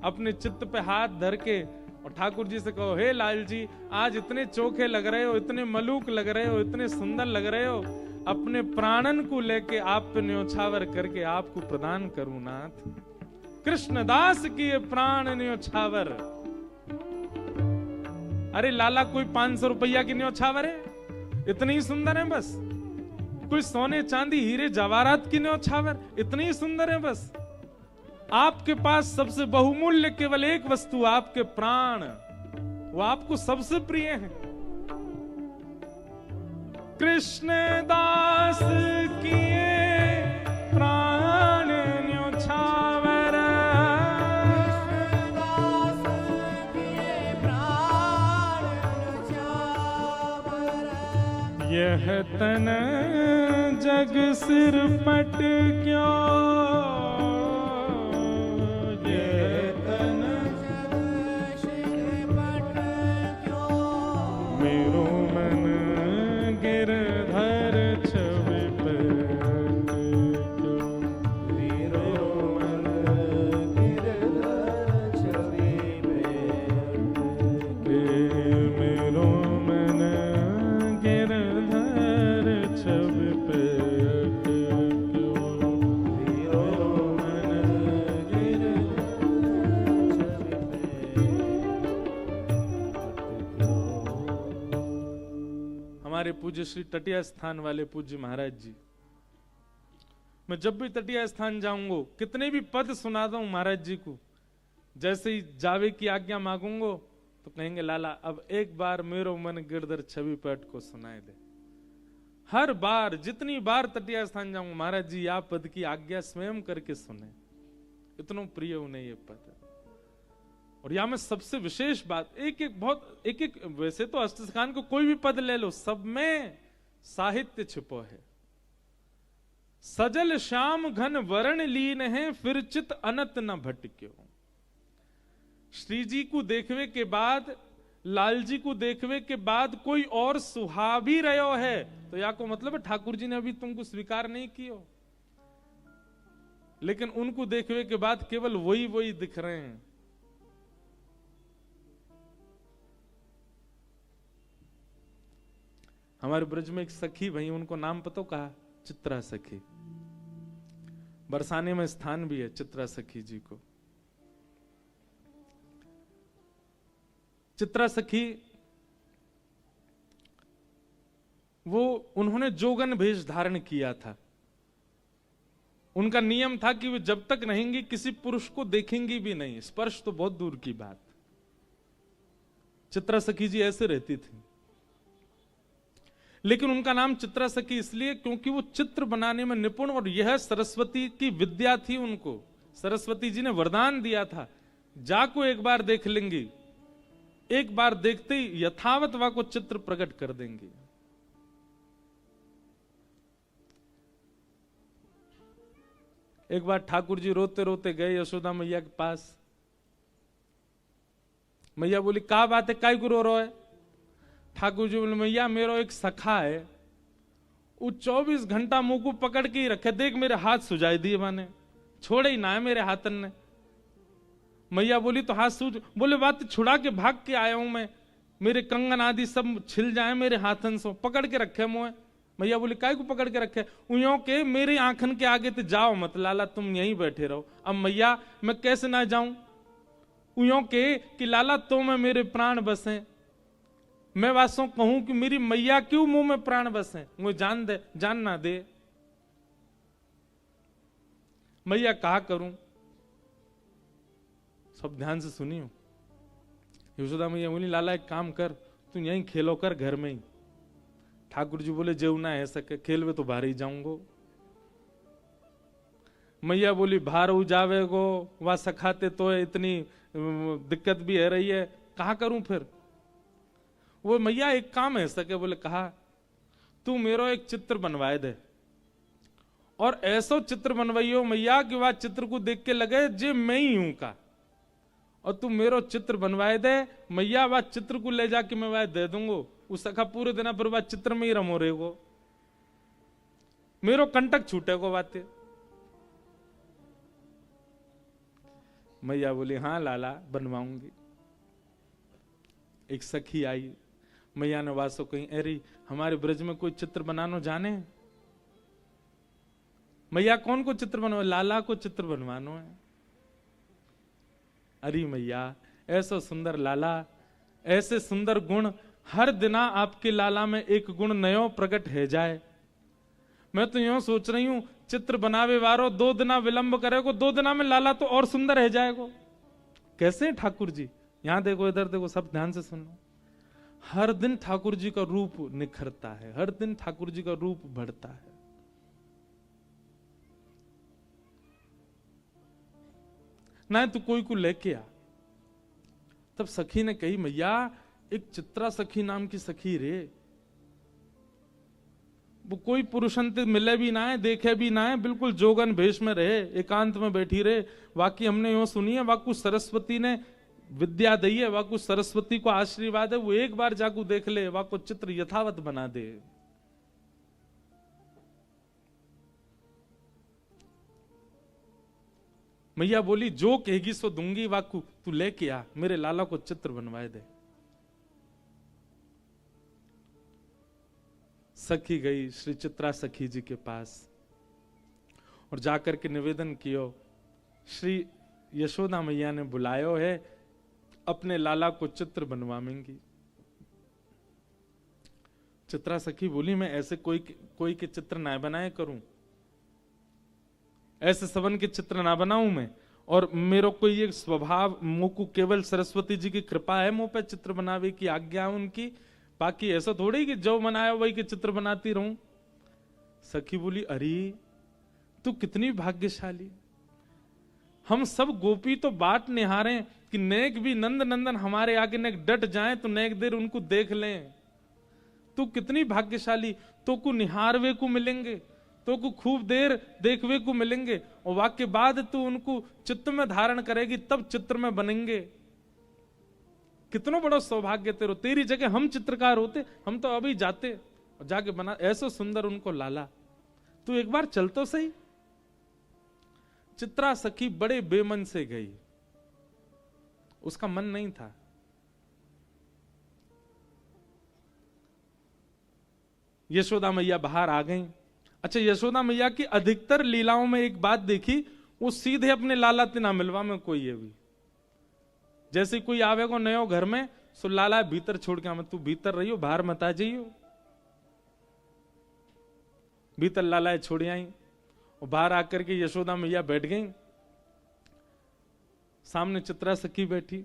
अपने चित्त पे हाथ धर के और ठाकुर जी से कहो, हे लाल जी, आज इतने चोखे लग रहे हो, इतने मलूक लग रहे हो, इतने सुंदर लग रहे हो, अपने प्राणन को लेके आप पे न्योछावर करके आपको प्रदान करूं नाथ। कृष्णदास की ये प्राण न्योछावर। अरे लाला, कोई 500 रुपया की न्योछावर है? इतनी ही सुंदर है बस। कोई सोने चांदी हीरे जवाहरात की न्योछावर? इतनी ही सुंदर है बस। आपके पास सबसे बहुमूल्य केवल एक वस्तु, आपके प्राण, वो आपको सबसे प्रिय है। कृष्णदास किए प्राण न्योछावर,
कृष्णदास किए प्राण न्योछावर।
यह तन जग सिर पट क्यों, यह तन मेरो मन गिरधर छवि पर क्यों, मेरो मन गिरधर छवि पे, मेरो मन गिरधर छवि पे क्यों, मेरो मन गिरधर हमारे पूज्य श्री तटिया स्थान वाले पूज्य महाराज जी, मैं जब भी तटिया स्थान जाऊंगा कितने भी पद सुनाता हूं महाराज जी को, जैसे ही जावे की आज्ञा मांगूंगा तो कहेंगे, लाला अब एक बार मेरो मन गिरधर छवि पट को सुनाए दे। हर बार जितनी बार तटिया स्थान जाऊंगा, महाराज जी आप पद की आज्ञा स्वयं करके सुने। इतना प्रिय उन्हें ये पद। और यहां में सबसे विशेष बात, एक एक वैसे तो अष्टसिखान को कोई भी पद ले लो, सब में साहित्य छिपो है। सजल श्याम घन वरण लीन है, फिर चित अनत न भटक्यो। श्री जी को देखवे के बाद, लाल जी को देखवे के बाद कोई और सुहा भी रहो है, तो या को मतलब है ठाकुर जी ने अभी तुमको स्वीकार नहीं कियो, लेकिन उनको देखवे के बाद केवल वही वही दिख रहे हैं। हमारे ब्रज में एक सखी भाई, उनको नाम पता कहा, चित्रा सखी। बरसाने में स्थान भी है चित्रा सखी जी को। चित्रा सखी वो उन्होंने जोगन भेष धारण किया था। उनका नियम था कि वे जब तक रहेंगी किसी पुरुष को देखेंगी भी नहीं, स्पर्श तो बहुत दूर की बात। चित्रा सखी जी ऐसे रहती थी। लेकिन उनका नाम चित्रा सखी इसलिए क्योंकि वो चित्र बनाने में निपुण, और यह सरस्वती की विद्या थी उनको। सरस्वती जी ने वरदान दिया था, जाको एक बार देख लेंगी, एक बार देखते ही यथावत वा को चित्र प्रकट कर देंगी। एक बार ठाकुर जी रोते रोते गए यशोदा मैया के पास। मैया बोली, क्या बात है, काय को रो रहा है? ठाकुर जी बोले, मैया मेरो एक सखा है, वो 24 घंटा मुंह को पकड़ के ही रखे, देख मेरे हाथ सुझाई दिए माने, छोड़े ही ना है मेरे हाथन ने। मैया बोली, तो हाथ सूझ? बोले, बात छुड़ा के भाग के आया हूं मैं, मेरे कंगन आदि सब छिल जाए मेरे हाथन से, पकड़ के रखे मुझे। मैया बोली, काय को पकड़ के रखे? उयों के मेरे आंखन के आगे तो जाओ मत लाला, तुम यहीं बैठे रहो। अब मैया मैं कैसे ना जाऊं? उयों के कि लाला तो मैं मेरे प्राण बसे, मैं वासों कहूं कि मेरी मैया क्यों मुंह में प्राण बसे, मुझे जान दे, जान ना दे। मैया कहा करूं? सब ध्यान से सुनियो। यशोदा मैया बोली, लाला एक काम कर, तू यहीं खेलो कर घर में ही। ठाकुर जी बोले, जेऊ ना है सके, खेलवे तो बाहर ही जाऊंगो। मैया बोली, बाहर हो जावे गो, वह सखाते तो है, इतनी दिक्कत भी है रही है, कहा करूं फिर? वो मैया एक काम है सके, बोले कहा, तू मेरो एक चित्र बनवाए दे और ऐसो चित्र बनवाइयो मैया कि वह चित्र को देख के लगे जे मैं ही हूं का, और तू मेरो चित्र बनवाए दे मैया, वह चित्र को ले जाके मैं वह दे दूंगो। उस सखा पूरे दिन पर वह चित्र में ही रमो रहेगो, मेरो कंटक छूटेगो बातें। मैया बोली हाँ लाला बनवाऊंगी। एक सखी आई, मैया ने वासो कही अरे हमारे ब्रज में कोई चित्र बनानो जाने? मैया कौन को चित्र बनवा? लाला को चित्र बनवानो है। अरे मैया ऐसा सुंदर लाला, ऐसे सुंदर गुण, हर दिना आपके लाला में एक गुण नयो प्रकट है जाए। मैं तो यूं सोच रही हूं चित्र बनावे वारो 2 दिना विलंब करेगो, 2 दिना में लाला तो और सुंदर है जाएगो। कैसे ठाकुर जी? यहां देखो, इधर देखो, सब ध्यान से सुनो। हर दिन ठाकुर जी का रूप निखरता है, हर दिन ठाकुर जी का रूप बढ़ता है। ना तू कोई को लेके आ। तब सखी ने कही मैया एक चित्रा सखी नाम की सखी रे, वो कोई पुरुषंत मिले भी ना है, देखे भी ना है, बिल्कुल जोगन भेष में रहे, एकांत में बैठी रहे। वाकई हमने यूं सुनी है, वाकु सरस्वती ने विद्या दी है, वाकु सरस्वती को आशीर्वाद है, वो एक बार जाकू देख ले, वाकु चित्र यथावत बना दे। मैया बोली जो कहेगी सो दूंगी, वाकू तू लेके आ, मेरे लाला को चित्र बनवाए दे। सखी गई श्री चित्रा सखी जी के पास और जाकर के निवेदन कियो, श्री यशोदा मैया ने बुलायो है, अपने लाला को चित्र बनवाएंगी। चित्रा सखी बोली मैं ऐसे कोई के चित्र ना बनाए करूं, ऐसे सबन के चित्र ना बनाऊं मैं, और मेरे को ये स्वभाव, मुझको केवल सरस्वती जी की कृपा है मुंह पे चित्र बनावे की आज्ञा उनकी, बाकी ऐसा थोड़ी कि जो बनाया वही के चित्र बनाती रहूं। सखी बोली अरे तू कितनी भाग्यशाली, हम सब गोपी तो बाट निहारे कि नेक भी नंद नंदन हमारे आगे नेक डट जाए तो नेक देर उनको देख लें। तू कितनी भाग्यशाली, तो को निहारवे को मिलेंगे, तो को खूब देर देखवे को मिलेंगे, और वाक्य बाद तू उनको चित्त में धारण करेगी तब चित्र में बनेंगे। कितना बड़ा सौभाग्य तेरो, तेरी जगह हम चित्रकार होते, हम तो अभी जाते और जाके बना ऐसा सुंदर उनको लाला। तू एक बार चल तो सही। चित्रा सखी बड़े बेमन से गई, उसका मन नहीं था। यशोदा मैया बाहर आ गई। अच्छा, यशोदा मैया की अधिकतर लीलाओं में एक बात देखी, वो सीधे अपने लाला तिना मिलवा में कोई है भी, जैसे कोई आवेगो नयो घर में, सो लाला भीतर छोड़ के आवे, तू भीतर रहियो बाहर मत आ जाइयो। भीतर लाला छोड़ आई और बाहर आकर के यशोदा मैया बैठ गई, सामने चित्रा सखी बैठी।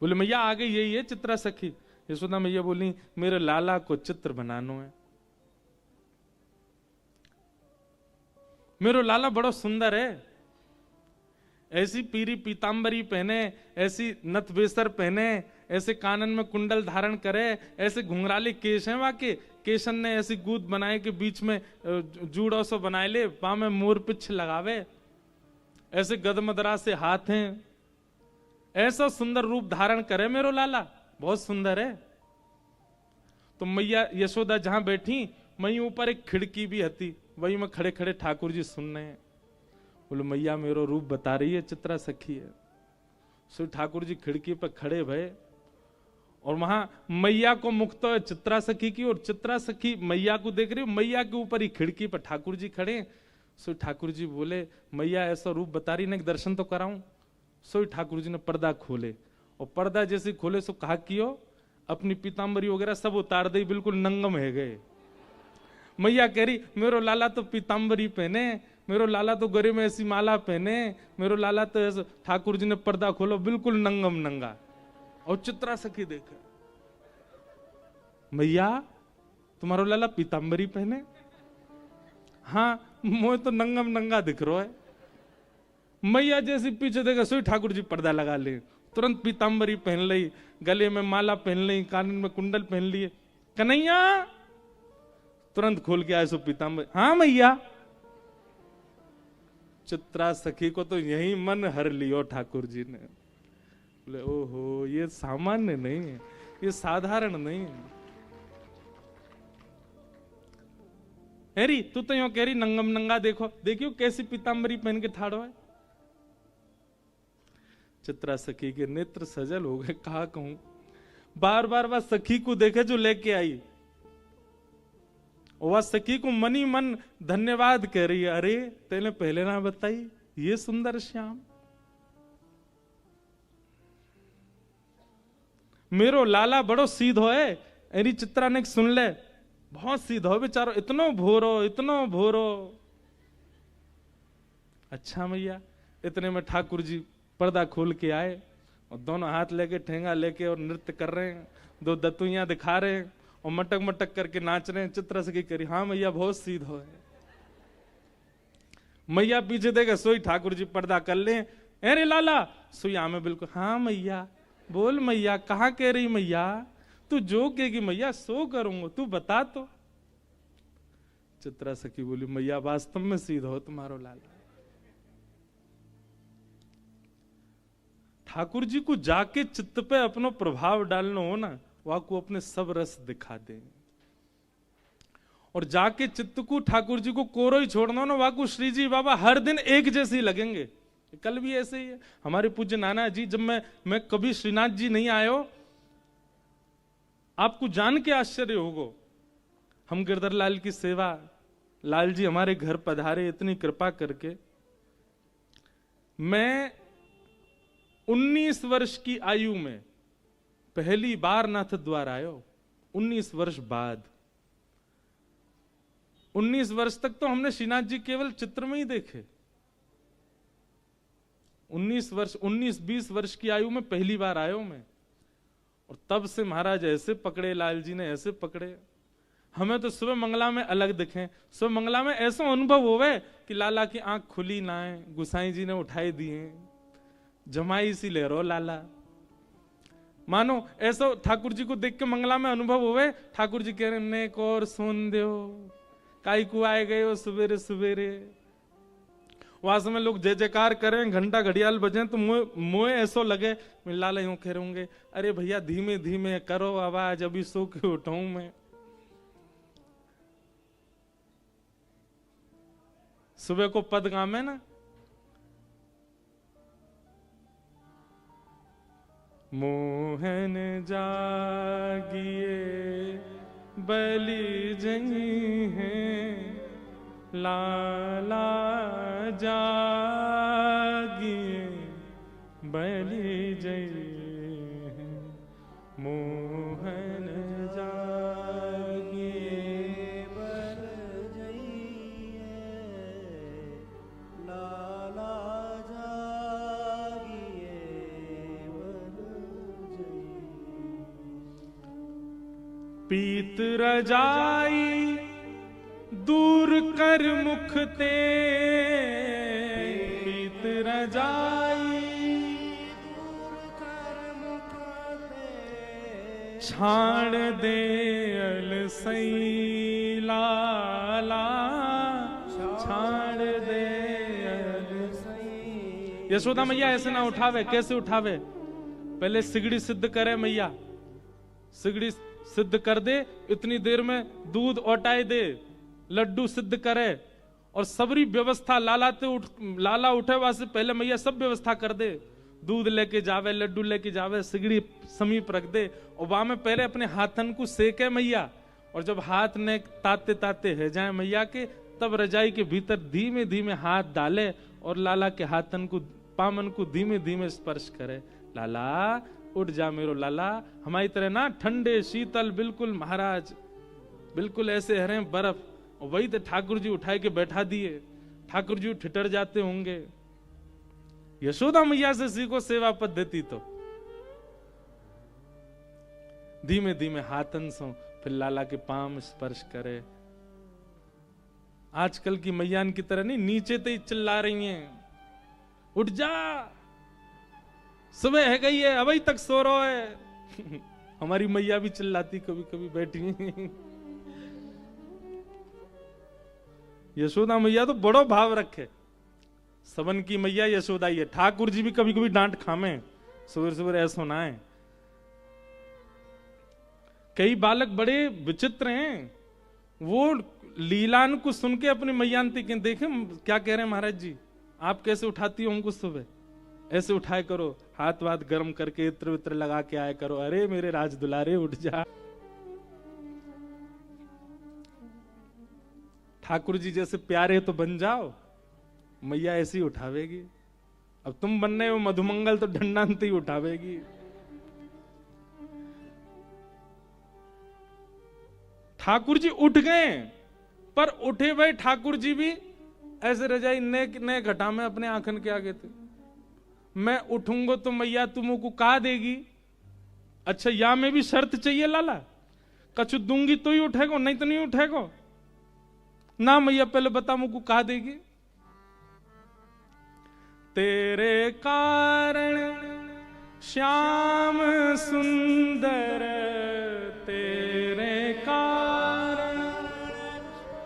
बोले मैया आ गई, यही है चित्रा सखी। यशोदा मैया बोली मेरे लाला को चित्र बनानो है, मेरो लाला बड़ा सुंदर है, ऐसी पीरी पीतांबरी पहने, ऐसी नथ बेसर पहने, ऐसे कानन में कुंडल धारण करे, ऐसे घुंघराले केश हैं वाके, केशन ने ऐसी गूद बनाए के बीच में जूड़ों से बनाए ले, पाँव में मोर पिछ लगावे, ऐसे गदमदरा से हाथ हैं, ऐसा सुंदर रूप धारण करे मेरो लाला, बहुत सुंदर है। तो मैया यशोदा जहां बैठी, वहीं ऊपर एक खिड़की भी हती, वहीं में खड़े खड़े ठाकुर जी सुन रहे हैं। बोले मैया मेरो रूप बता रही है, चित्रा सखी है। सो ठाकुर जी खिड़की पर खड़े भये और वहां मैया को मुख तो है चित्रा सखी की, और चित्रा सखी मैया को देख रही, मैया के ऊपर ही खिड़की पर ठाकुर जी खड़े। सो ठाकुर जी बोले मैया ऐसा रूप बता रही, ना दर्शन तो कराऊं। सो ठाकुर जी ने पर्दा खोले, और पर्दा जैसे खोले सो कहा कियो अपनी पीतांबरी वगैरह सब उतार दी, बिल्कुल नंगम है गए। मैया कह रही मेरो लाला तो पीतांबरी पहने, मेरो लाला तो गले में ऐसी माला पहने, मेरो लाला तो ऐसा। ठाकुर जी ने पर्दा खोलो, बिल्कुल नंगम नंगा। और चित्रा सखी देखे, मैया तुम्हारो लाला पीतांबरी पहने? हाँ मोह तो नंगम नंगा दिख रहा है। मैया जैसी पीछे देखा, सोई ठाकुर जी पर्दा लगा ले, तुरंत पीतांबरी पहन ली, गले में माला पहन ली, कान में कुंडल पहन लिए। कन्हैया तुरंत खोल के आए सो पीताम्बर, हाँ मैया। चित्रा सखी को तो यही मन हर लियो ठाकुर जी ने। बोले ओहो, ये सामान्य नहीं है, ये साधारण नहीं है। हेरी तू तो यूं कह रही नंगम नंगा, देखो देखियो कैसी पीताम्बरी पहन के ठाड़ो है। चित्रा सखी के नेत्र सजल हो गए, कहा कहूं, बार बार वह सखी को देखे जो लेके आई, वह सखी को मनी मन धन्यवाद कह रही है। अरे तेने पहले ना बताई, ये सुंदर श्याम मेरो लाला बड़ो सीधो है। एरी चित्रा ने सुन ले, बहुत सीधो बेचारो, इतनो भोरो। अच्छा मैया। इतने में ठाकुर जी पर्दा खोल के आए और दोनों हाथ लेके ठेंगा लेके और नृत्य कर रहे हैं, दो दतुइयां दिखा रहे हैं और मटक मटक करके नाच रहे हैं। चित्रा सखी करी, हाँ मैया बहुत सीधो है। मैया पीछे देखे सोई, ठाकुर जी पर्दा कर ले, अरे लाला सोई में बिल्कुल, हाँ मैया बोल मैया, कहाँ कह रही मैया, तू जो कहेगी मैया सो करूंगा, तू बता तो। चित्रा सखी बोली, मैया वास्तव में सीधो हो तुम्हारो लाला। ठाकुर जी को जाके चित्त पे अपनो प्रभाव डालना हो ना, वह को अपने सब रस दिखा दे, और जाके चित्त को ठाकुर जी को कोरो ही छोड़ना हो ना, वह को श्री जी बाबा हर दिन एक जैसे ही लगेंगे। कल भी ऐसे ही है हमारे पूज्य नाना जी, जब मैं कभी श्रीनाथ जी नहीं आयो, आपको जान के आश्चर्य होगा, हम गिरधर लाल की सेवा, लाल जी हमारे घर पधारे इतनी कृपा करके। मैं 19 वर्ष की आयु में पहली बार नाथ द्वार आयो, 19 वर्ष बाद। 19 वर्ष तक तो हमने श्रीनाथ जी केवल चित्र में ही देखे। 19-20 वर्ष की आयु में पहली बार आयो मैं, और तब से महाराज ऐसे पकड़े, लाल जी ने ऐसे पकड़े, हमें तो सुबह मंगला में अलग दिखे। सुबह मंगला में ऐसा अनुभव होवे कि लाला की आंख खुली ना है, गुसाई जी ने उठाई दिए, जमाई सी ले रो लाला, मानो ऐसा ठाकुर जी को देख के मंगला में अनुभव होवे। ठाकुर जी कह रहे नेक और सोन दो, काई को आए गए हो सवेरे सवेरे। वहां समय लोग जय जयकार करें, घंटा घड़ियाल बजे, तो मोए ऐसो लगे लाला यूं कह रहे अरे भैया धीमे धीमे करो आवाज, अभी सो के उठाऊं मैं। सुबह को पद गामे ना, मोहन जागिए बलि जई हैं, लाला जागिए बलि जई हैं, मोहन जागिए
बल जइए, लाला जागिए बल जइए।
पीत रजाई दूर कर मुख ते, पीत रजाई
दूर कर मुख ते,
छाड़ दे अलसई लाला, छाड़ दे अलसई। यशोदा मैया ऐसे ना उठावे, कैसे उठावे, पहले सिगड़ी सिद्ध करे मैया, सिगड़ी सिद्ध कर दे, इतनी देर में दूध औटाए दे, लड्डू सिद्ध करे, और सबरी व्यवस्था लाला उठे वहां से पहले मैया सब व्यवस्था कर दे, दूध लेके जावे, लड्डू लेके जावे, सिगड़ी समीप रख दे, और वहां में पहले अपने हाथन को सेके मैया, और जब हाथ ने ताते ताते है जाए मैया के, तब रजाई के भीतर धीमे धीमे हाथ डाले और लाला के हाथन को, पामन को धीमे धीमे स्पर्श करे। लाला उठ जा मेरो लाला, हमारी तरह ना ठंडे शीतल बिल्कुल महाराज, बिल्कुल ऐसे हरे बर्फ। और वही तो ठाकुर जी उठाए के बैठा दिए, ठाकुर जी ठिठर जाते होंगे। यशोदा मैया से सीखो सेवा पद्धति, तो धीमे धीमे हाथन सो फिर लाला के पाम स्पर्श करे। आजकल की मैयान की तरह नहीं नीचे तो ही चिल्ला रही हैं, उठ जा सुबह है गई है अभी तक सो रहा है। हमारी मैया भी चिल्लाती कभी कभी बैठी। यशोदा मैया तो बड़ो भाव रखे, सबन की मैया यशोदा ही है। ठाकुर जी भी कभी कभी डांट खामे, सुबह सुबह ऐसा ना है। कई बालक बड़े विचित्र हैं, वो लीलान को सुन के अपनी मैयांती के देखे क्या कह रहे हैं, महाराज जी आप कैसे उठाती हो हमको, सुबह ऐसे उठाए करो, हाथ वाथ गर्म करके इत्र वित्र लगा के आया करो। अरे मेरे राज दुलारे उठ जा, ठाकुर जी जैसे प्यारे तो बन जाओ, मैया ऐसी उठावेगी। अब तुम बनने हो मधुमंगल तो दंडांत ही उठावेगी। ठाकुर जी उठ गए, पर उठे भाई ठाकुर जी भी ऐसे रजाई ने घटा में अपने आंखन के आगे थे। मैं उठूंगा तो मैया तुमको कहा देगी, अच्छा या में भी शर्त चाहिए लाला, कछु दूंगी तो ही उठेगो, नहीं तो नहीं उठेगो ना मैया, पहले बता मुझको कहा देगी। तेरे कारण श्याम सुंदर, तेरे कारण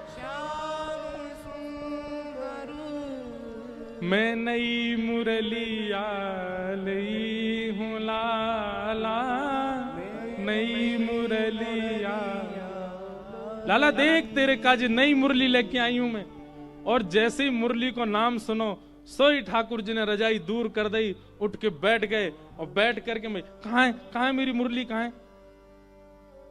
श्याम सुंदर,
मैं नई मुरलिया ली हूँ लाला, नई मुरलिया। लाला देख तेरे काज नई मुरली लेके आई हूं मैं। और जैसे ही मुरली को नाम सुनो, सोई ठाकुर जी ने रजाई दूर कर दी, उठ के बैठ गए। और बैठ करके मैं कहाँ है मेरी मुरली कहाँ है।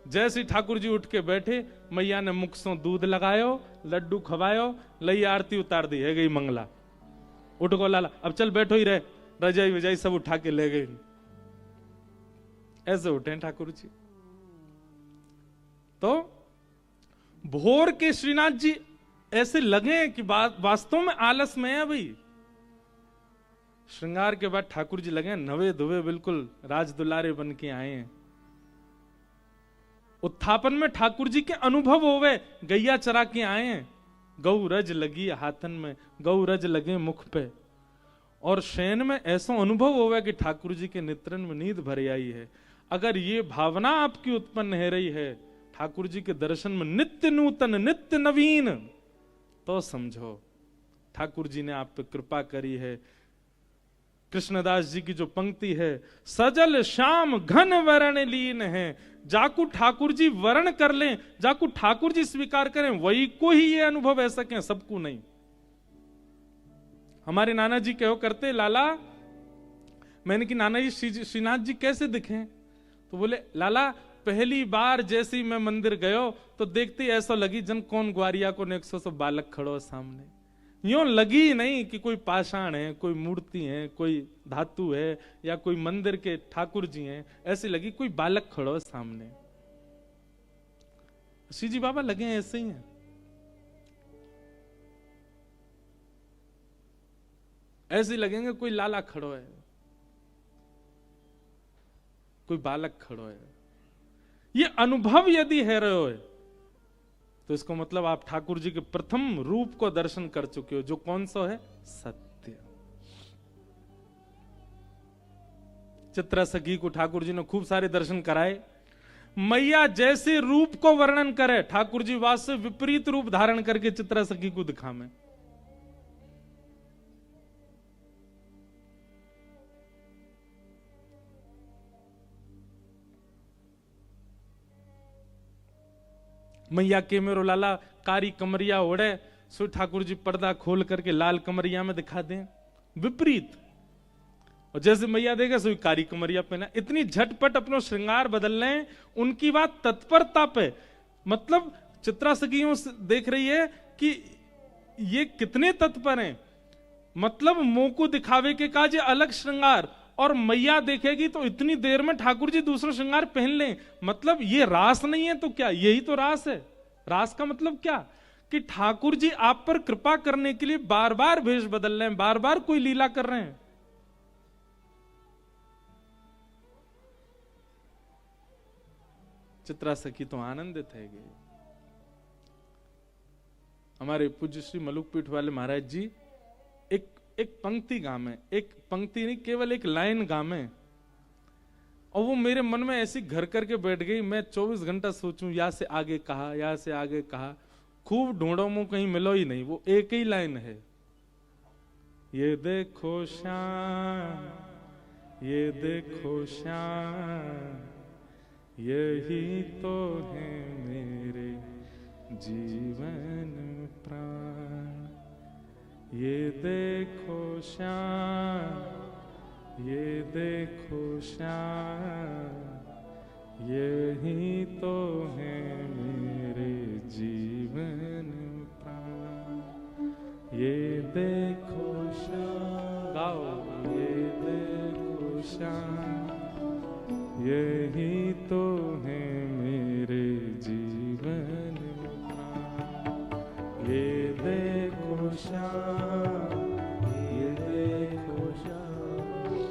जैसे ही ठाकुर जी उठ के बैठे, मैया ने मुख से दूध लगायो, लड्डू खवायो, लई आरती उतार दी, है गई मंगला। उठ को लाला, अब चल बैठो ही रहे, रजाई वजाई सब उठा के ले गई। ऐसे उठे ठाकुर जी। तो भोर के श्रीनाथ जी ऐसे लगे कि वास्तव में आलस में है भाई। श्रृंगार के बाद ठाकुर जी लगे नवे धुवे बिल्कुल राज दुलारे बन के आए हैं। उत्थापन में ठाकुर जी के अनुभव होवे, गैया चरा के आए हैं, गौ रज लगी हाथन में, गौ रज लगे मुख पे। और शयन में ऐसा अनुभव होवे कि ठाकुर जी के नेत्रन में नींद भर आई है। अगर ये भावना आपकी उत्पन्न हो रही है ठाकुर जी के दर्शन में नित्य नूतन नित्य नवीन, तो समझो ठाकुर जी ने आप पे कृपा करी है। कृष्णदास जी की जो पंक्ति है, सजल श्याम घन वरण लीन है, जाकू ठाकुर जी वर्ण कर लें, जाकू ठाकुर जी स्वीकार करें, वही को ही ये अनुभव है सके, सबको नहीं। हमारे नाना जी कहो करते, लाला मैंने कि नाना जी श्रीनाथ जी कैसे दिखे, तो बोले लाला पहली बार जैसे ही मैं मंदिर गयो तो देखते ऐसा लगी जन कौन ग्वारिया को 100 बालक खड़ो सामने। यूं लगी नहीं कि कोई पाषाण है, कोई मूर्ति है, कोई धातु है, या कोई मंदिर के ठाकुर जी हैं, ऐसी लगी कोई बालक खड़ो सामने। श्री जी बाबा लगे ऐसे ही हैं, ऐसे लगेंगे कोई लाला खड़ो है, कोई बालक खड़ो है। ये अनुभव यदि है रहे हो तो इसको मतलब आप ठाकुर जी के प्रथम रूप को दर्शन कर चुके हो, जो कौन सा है, सत्य। चित्रा सखी को ठाकुर जी ने खूब सारे दर्शन कराए। मैया जैसे रूप को वर्णन करे, ठाकुर जी वास्तव विपरीत रूप धारण करके चित्रा सखी को दिखावे। मैया के मेरो लाला कारी कमरिया ओढ़े, सो ठाकुर जी पर्दा खोल करके लाल कमरिया में दिखा दें, विपरीत। और जैसे मैया देगा सो कारी कमरिया पहना। इतनी झटपट अपना श्रृंगार बदल लें, उनकी बात तत्परता पे, मतलब चित्रा सखियों देख रही है कि ये कितने तत्पर हैं, मतलब मुंह को दिखावे के काज अलग श्रृंगार, और मैया देखेगी तो इतनी देर में ठाकुर जी दूसरा श्रृंगार पहन लें। मतलब ये रास नहीं है तो क्या, यही तो रास है। रास का मतलब क्या, कि ठाकुर जी आप पर कृपा करने के लिए बार बार भेष बदल रहे हैं, बार बार कोई लीला कर रहे हैं। चित्रा सखी तो आनंदित है। हमारे पूज्य श्री मलुकपीठ वाले महाराज जी एक पंक्ति गामे, एक पंक्ति नहीं केवल एक लाइन गामे, और वो मेरे मन में ऐसी घर करके बैठ गई। मैं 24 घंटा सोचूं, या से आगे कहा, या से आगे कहा, खूब ढूंढो मुंह कहीं मिलो ही नहीं, वो एक ही लाइन है, ये देखो श्याम, ये देखो श्याम, यही तो है मेरे जीवन प्राण। ये देखो श्याम, ये देखो श्याम, यही तो है मेरे जीवन प्राण। ये देखो श्याम, गाओ, ये देखो श्याम, यही तो है मेरे जीवन प्राण। ये देखो श्याम, ये देखो श्याम,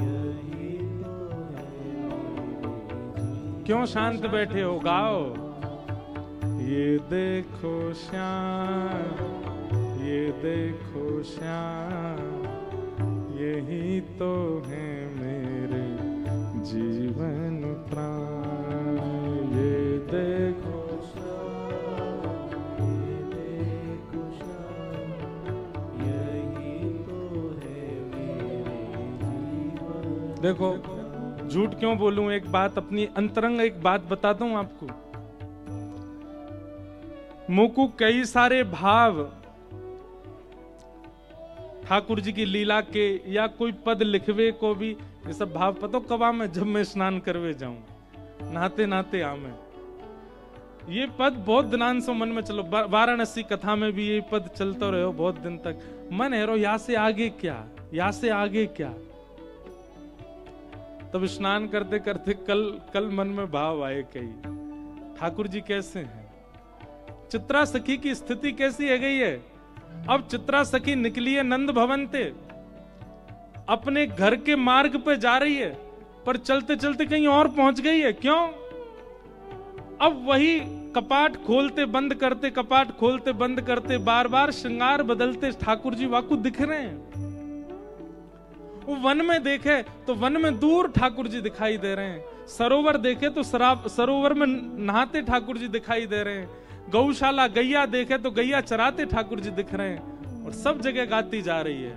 यही तो है मेरे। क्यों शांत बैठे हो, गाओ। ये देखो श्याम, ये देखो श्याम, यही तो है मेरे जीवन प्राण। ये देखो श्याम, ये देखो श्याम, यही तो है मेरे जीवन। देखो, झूठ क्यों बोलूं, एक बात अपनी अंतरंग एक बात बताता हूं आपको। मुकु कई सारे भाव ठाकुर जी की लीला के या कोई पद लिखवे को भी, ये सब भाव पतो कब आमे, जब मैं स्नान करवे जाऊं, नहाते नहाते आमे। ये पद बहुत दिनान से मन में चलो, वाराणसी कथा में भी ये पद चलता रहो बहुत दिन तक। मन हेरो यहाँ से आगे क्या, यहाँ से आगे क्या। तब स्नान करते करते कल मन में भाव आए कई, ठाकुर जी कैसे हैं, चित्रा सखी की स्थिति कैसी है गई है। अब चित्रा सखी निकली है नंद भवन से, अपने घर के मार्ग पे जा रही है, पर चलते चलते कहीं और पहुंच गई है। क्यों? अब वही कपाट खोलते बंद करते, कपाट खोलते बंद करते, बार बार श्रृंगार बदलते ठाकुर जी वाकु दिख रहे हैं। वो वन में देखे तो वन में दूर ठाकुर जी दिखाई दे रहे हैं, सरोवर देखे तो सरोवर में नहाते ठाकुर जी दिखाई दे रहे हैं, गौशाला गैया देखे तो गैया चराते ठाकुर जी दिख रहे हैं, और सब जगह गाती जा रही है,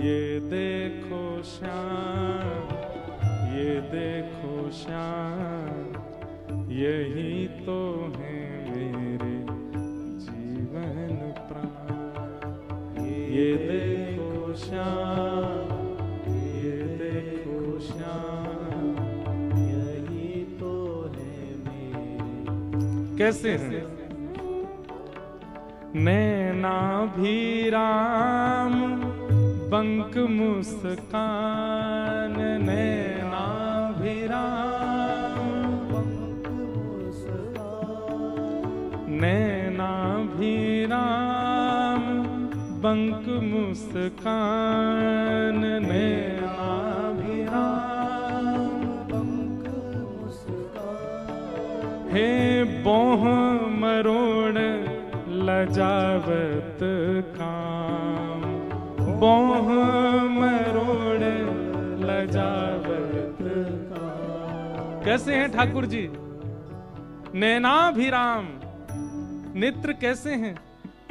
ये देखो श्याम, ये देखो श्याम, यही तो है मेरे जीवन प्राण। ये देखो श्याम, ये देखो श्याम, यही तो है मेरे। कैसे हैं? नैना भी राम बंक मुस्कान, नैना भी राम बंक मुस्कान, नैना भी राम बंक मुस्कान, नैना भी राम बंक मुस्कान। हे बोह मरोड़ लजावत काम, बोह मरोड़ लजावत काम। कैसे हैं ठाकुर जी? नैनाभिराम, नेत्र कैसे हैं?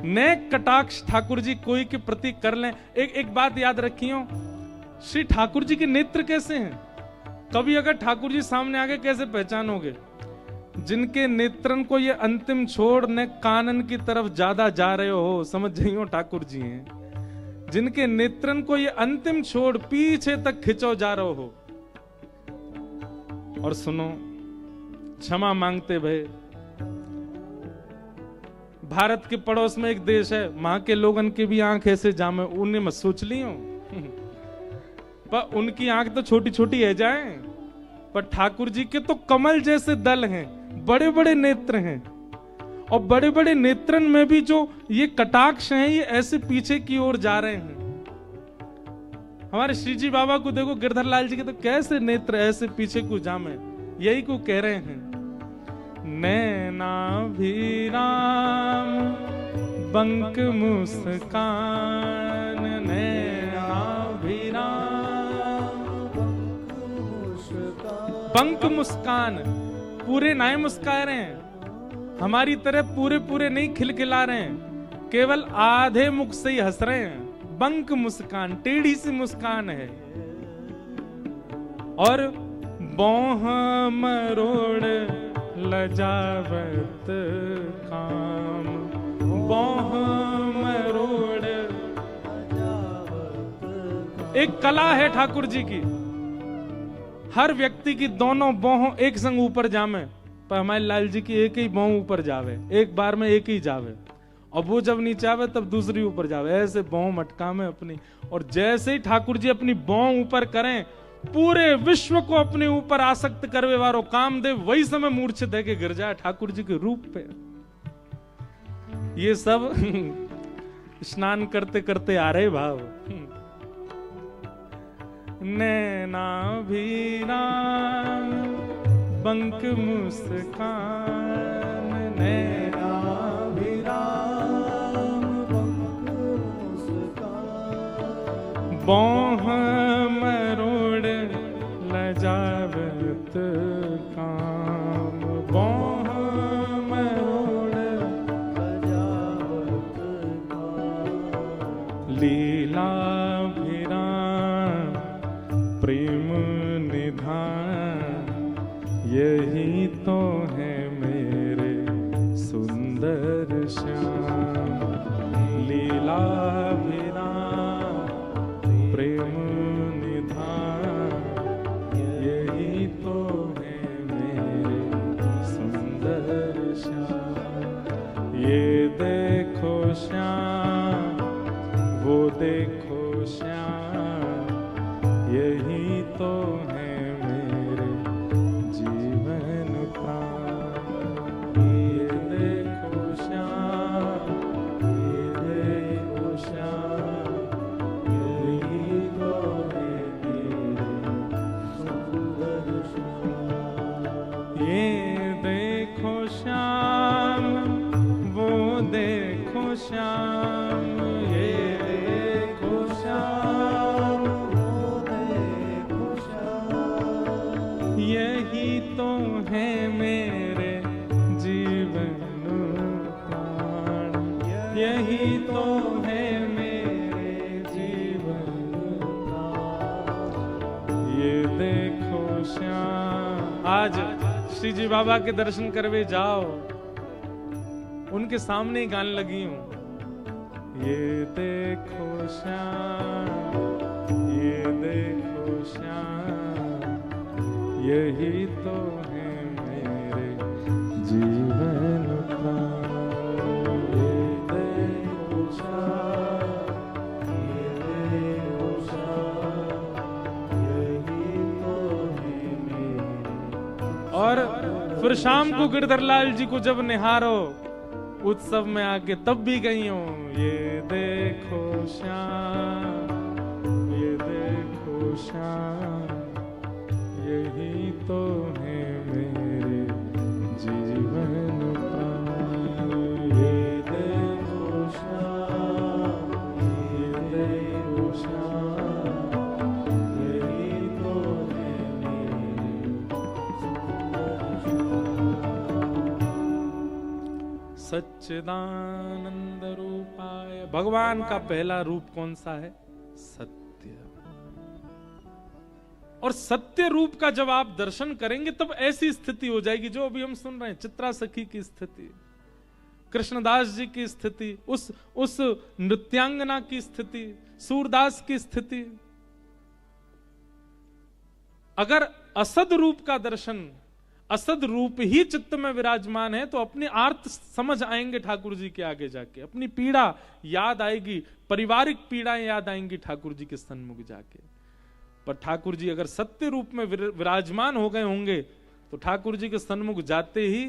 नेक कटाक्ष ठाकुर जी कोई के प्रति कर लें। एक बात याद रखियो, श्री ठाकुर जी के नेत्र कैसे हैं? कभी अगर ठाकुर जी सामने आगे कैसे पहचानोगे? जिनके नेत्रन को ये अंतिम छोड़ ने कानन की तरफ ज्यादा जा रहे हो, समझ जाइयो ठाकुर जी हैं। जिनके नेत्रन को ये अंतिम छोड़ पीछे तक खिंचो जा रहे हो। और सुनो, क्षमा मांगते भय, भारत के पड़ोस में एक देश है, वहां के लोगन की भी आंख ऐसे जामे, उन्हें मत सोच लियो पर उनकी आंख तो छोटी छोटी है जाए, पर ठाकुर जी के तो कमल जैसे दल हैं, बड़े बड़े नेत्र हैं, और बड़े बड़े नेत्रन में भी जो ये कटाक्ष हैं, ये ऐसे पीछे की ओर जा रहे हैं। हमारे श्री जी बाबा को देखो, गिरधर लाल जी के तो कैसे नेत्र ऐसे पीछे को जामे, यही को कह रहे हैं। नैना भी राम बंक मुस्कान, नैना भी राम बंक मुस्कान, पूरे नाय मुस्काए रहे हैं। हमारी तरह पूरे पूरे नहीं खिलखिला रहे हैं, केवल आधे मुख से ही हंस रहे हैं। बंक मुस्कान, टेढ़ी सी मुस्कान है। और बोह मरोड़ लजावत काम, बोह मरोड़। एक कला है ठाकुर जी की, हर व्यक्ति की दोनों बोहों एक संग ऊपर जामे, पर हमारे लाल जी की एक ही बोह ऊपर जावे, एक बार में एक ही जावे, और वो जब नीचे आवे तब दूसरी ऊपर जावे। ऐसे बोह मटका में अपनी, और जैसे ही ठाकुर जी अपनी बोह ऊपर करें, पूरे विश्व को अपने ऊपर आसक्त करवे वारो कामदेव वही समय मूर्छित है के गिर जाए ठाकुर जी के रूप पे। ये सब स्नान करते करते आ रहे भाव। नैना भी राम बंक मुस्कान, नैना भी राम बंक मुस्कान, बोह मरोड़ लजावत काम, बोह मरोड़ लजावत काम, लीला प्रेम निधान, यही तो है मेरे सुंदर श्याम। लीला प्रेम निधान, यही तो है मेरे सुंदर श्याम। ये देखो श्याम, वो देखो श्याम, यही तो है मेरे जीवन प्राण। ये देखो श्याम, ये देखो श्याम, यही तो है मेरे सुंदर श्याम। ये देखो श्याम, वो देखो श्याम, ये देखो श्याम, यही तो है मेरे जीवन प्राण, यही तो है मेरे जीवन प्राण। ये देखो श्याम। आज श्री जी बाबा के दर्शन करवे जाओ, उनके सामने ही गाने लगी हूं। ये देखो श्याम, ये देखो श्याम, यही तो है मेरे जीवन प्राण। ये देखो श्याम, ये देखो श्याम, यही तो है मेरे। और फिर शाम को गिरधरलाल जी को जब निहारो उत्सव में आके, तब भी गई हूं। ये देखो श्याम, ये देखो श्याम, यही तो है मेरे जीवन प्राण। ये देखो श्याम, ये देखो श्याम, यही तो है मेरे सच्चिदानंद रूपाय। भगवान का पहला रूप कौन सा है? सत्य। और सत्य रूप का जब आप दर्शन करेंगे तब ऐसी स्थिति हो जाएगी जो अभी हम सुन रहे हैं, चित्रा सखी की स्थिति, कृष्णदास जी की स्थिति, उस नृत्यांगना की स्थिति, सूरदास की स्थिति। अगर असद रूप का दर्शन, असद रूप ही चित्त में विराजमान है, तो अपने आर्त समझ आएंगे ठाकुर जी के आगे जाके, अपनी पीड़ा याद आएगी, पारिवारिक पीड़ाएं याद आएंगी ठाकुर जी के सन्मुख जाके। पर ठाकुर जी अगर सत्य रूप में विराजमान हो गए होंगे तो ठाकुर जी के सन्मुख जाते ही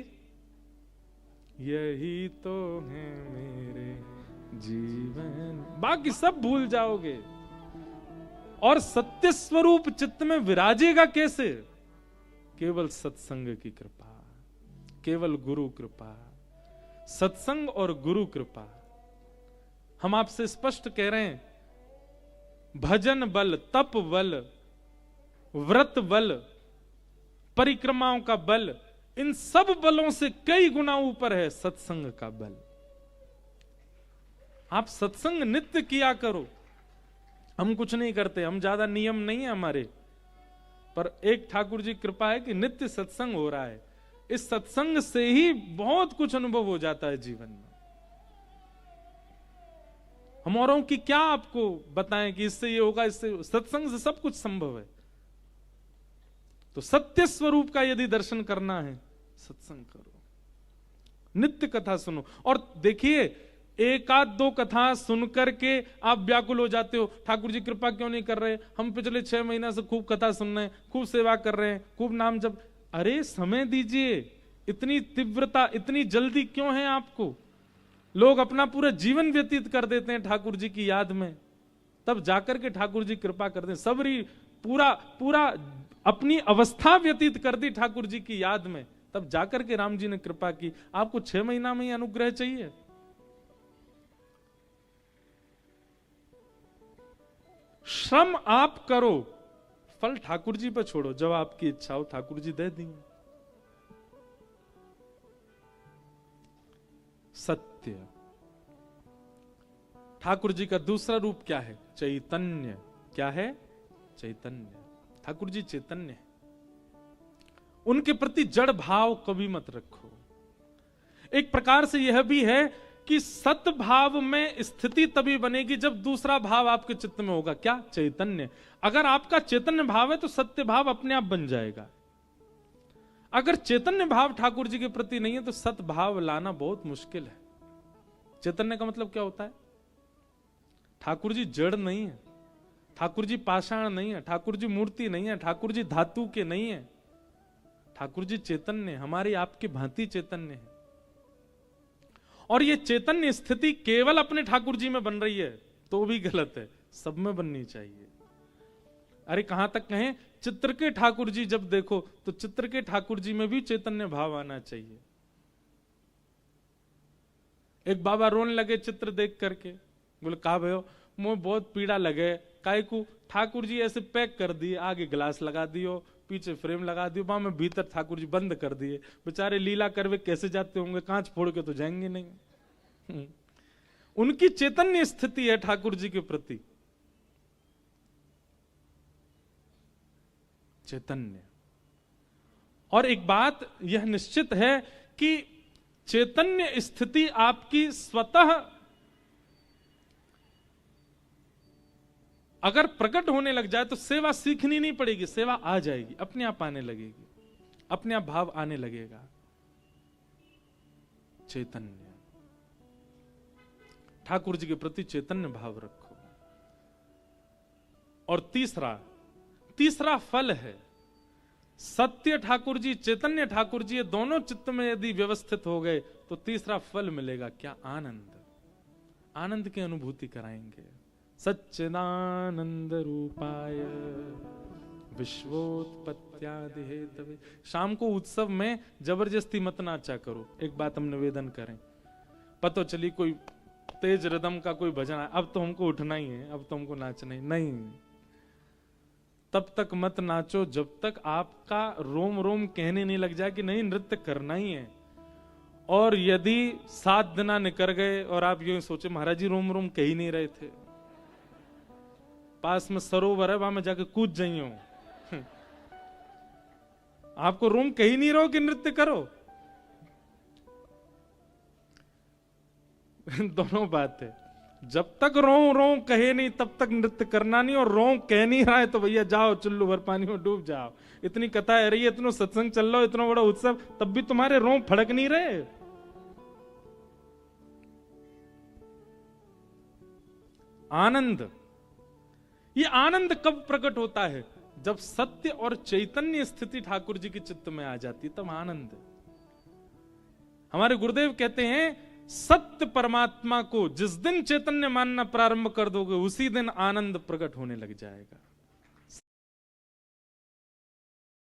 यही तो है मेरे जीवन, बाकी सब भूल जाओगे। और सत्य स्वरूप चित्त में विराजेगा कैसे? केवल सत्संग की कृपा, केवल गुरु कृपा, सत्संग और गुरु कृपा। हम आपसे स्पष्ट कह रहे हैं, भजन बल, तप बल, व्रत बल, परिक्रमाओं का बल, इन सब बलों से कई गुना ऊपर है सत्संग का बल। आप सत्संग नित्य किया करो। हम कुछ नहीं करते, हम ज्यादा नियम नहीं है हमारे, पर एक ठाकुर जी कृपा है कि नित्य सत्संग हो रहा है। इस सत्संग से ही बहुत कुछ अनुभव हो जाता है जीवन में। हम औरों की क्या आपको बताएं कि इससे ये होगा, इससे, सत्संग से सब कुछ संभव है। तो सत्य स्वरूप का यदि दर्शन करना है, सत्संग करो, नित्य कथा सुनो। और देखिए, एक आध दो कथा सुनकर के आप व्याकुल हो जाते हो, ठाकुर जी कृपा क्यों नहीं कर रहे, हम पिछले 6 महीना से खूब कथा सुन रहे हैं, खूब सेवा कर रहे हैं, खूब नाम जप। अरे समय दीजिए, इतनी तीव्रता, इतनी जल्दी क्यों है आपको? लोग अपना पूरा जीवन व्यतीत कर देते हैं ठाकुर जी की याद में, तब जाकर के ठाकुर जी कृपा करते हैं। सबरी पूरा अपनी अवस्था व्यतीत कर दी ठाकुर जी की याद में, तब जाकर के राम जी ने कृपा की। आपको 6 महीना में ही अनुग्रह चाहिए? श्रम आप करो, फल ठाकुर जी पर छोड़ो। जब आपकी इच्छा हो ठाकुर जी दे देंगे। सत्य, ठाकुर जी का दूसरा रूप क्या है? चैतन्य। क्या है? चैतन्य। ठाकुर जी चैतन्य है। उनके प्रति जड़ भाव कभी मत रखो। एक प्रकार से यह भी है कि सत भाव में स्थिति तभी बनेगी जब दूसरा भाव आपके चित्त में होगा। क्या? चैतन्य। अगर आपका चैतन्य भाव है तो सत्य भाव अपने आप बन जाएगा। अगर चैतन्य भाव ठाकुर जी के प्रति नहीं है तो सत भाव लाना बहुत मुश्किल है। चैतन्य का मतलब क्या होता है? ठाकुर जी जड़ नहीं है, ठाकुर जी पाषाण नहीं है, ठाकुर जी मूर्ति नहीं है, ठाकुर जी धातु के नहीं है। ठाकुर जी चैतन्य, हमारी आपकी भांति चैतन्य है। और ये चैतन्य स्थिति केवल अपने ठाकुर जी में बन रही है तो भी गलत है, सब में बननी चाहिए। अरे कहां तक कहें, चित्र के ठाकुर जी जब देखो तो चित्र के ठाकुर जी में भी चैतन्य भाव आना चाहिए। एक बाबा रोने लगे चित्र देख करके, बोले कहा भयो मुझे बहुत पीड़ा लगे, काहे को? ठाकुर जी ऐसे पैक कर दिए, आगे ग्लास लगा दियो, पीछे फ्रेम लगा दियो, वहां में भीतर ठाकुर जी बंद कर दिए। बेचारे लीला करवे कैसे जाते होंगे, कांच फोड़ के तो जाएंगे नहीं। उनकी चैतन्य स्थिति है ठाकुर जी के प्रति, चैतन्य। और एक बात यह निश्चित है कि चैतन्य स्थिति आपकी स्वतः अगर प्रकट होने लग जाए तो सेवा सीखनी नहीं पड़ेगी, सेवा आ जाएगी, अपने आप आने लगेगी, अपने आप भाव आने लगेगा। चैतन्य, ठाकुर जी के प्रति चैतन्य भाव रखो। और तीसरा फल है सत्य ठाकुर जी, चैतन्य ठाकुर जी, ये दोनों चित्त में यदि व्यवस्थित हो गए तो तीसरा फल मिलेगा। क्या? आनंद। आनंद की अनुभूति कराएंगे। सच्चिदानंद रूपाय विश्वोत्पत्त्यादि हेतवे। शाम को उत्सव में जबरदस्ती मत नाचा करो। एक बात हम निवेदन करें, पता चली कोई तेज रिदम का कोई भजन है, अब तो हमको उठना ही है, अब तो हमको नाचना ही नहीं, तब तक मत नाचो जब तक आपका रोम रोम कहने नहीं लग जाए कि नहीं नृत्य करना ही है। और यदि 7 दिन निकल गए और आप यूं सोचे महाराज जी रोम रोम कह ही नहीं रहे थे, पास में सरोवर है वहां में जाके कूद जाइयो, आपको रोम कह ही नहीं रहो कि नृत्य करो। दोनों बात है, जब तक रो रो कहे नहीं तब तक नृत्य करना नहीं, और रो कह नहीं रहा है तो भैया जाओ चुल्लू भर पानी में डूब जाओ। इतनी कथा है रही है, इतना सत्संग चल रहा हो, इतना बड़ा उत्सव, तब भी तुम्हारे रो फड़क नहीं रहे। आनंद, ये आनंद कब प्रकट होता है? जब सत्य और चैतन्य स्थिति ठाकुर जी के चित्त में आ जाती है, तब आनंद। हमारे गुरुदेव कहते हैं सत्य परमात्मा को जिस दिन चैतन्य मानना प्रारंभ कर दोगे उसी दिन आनंद प्रकट होने लग जाएगा।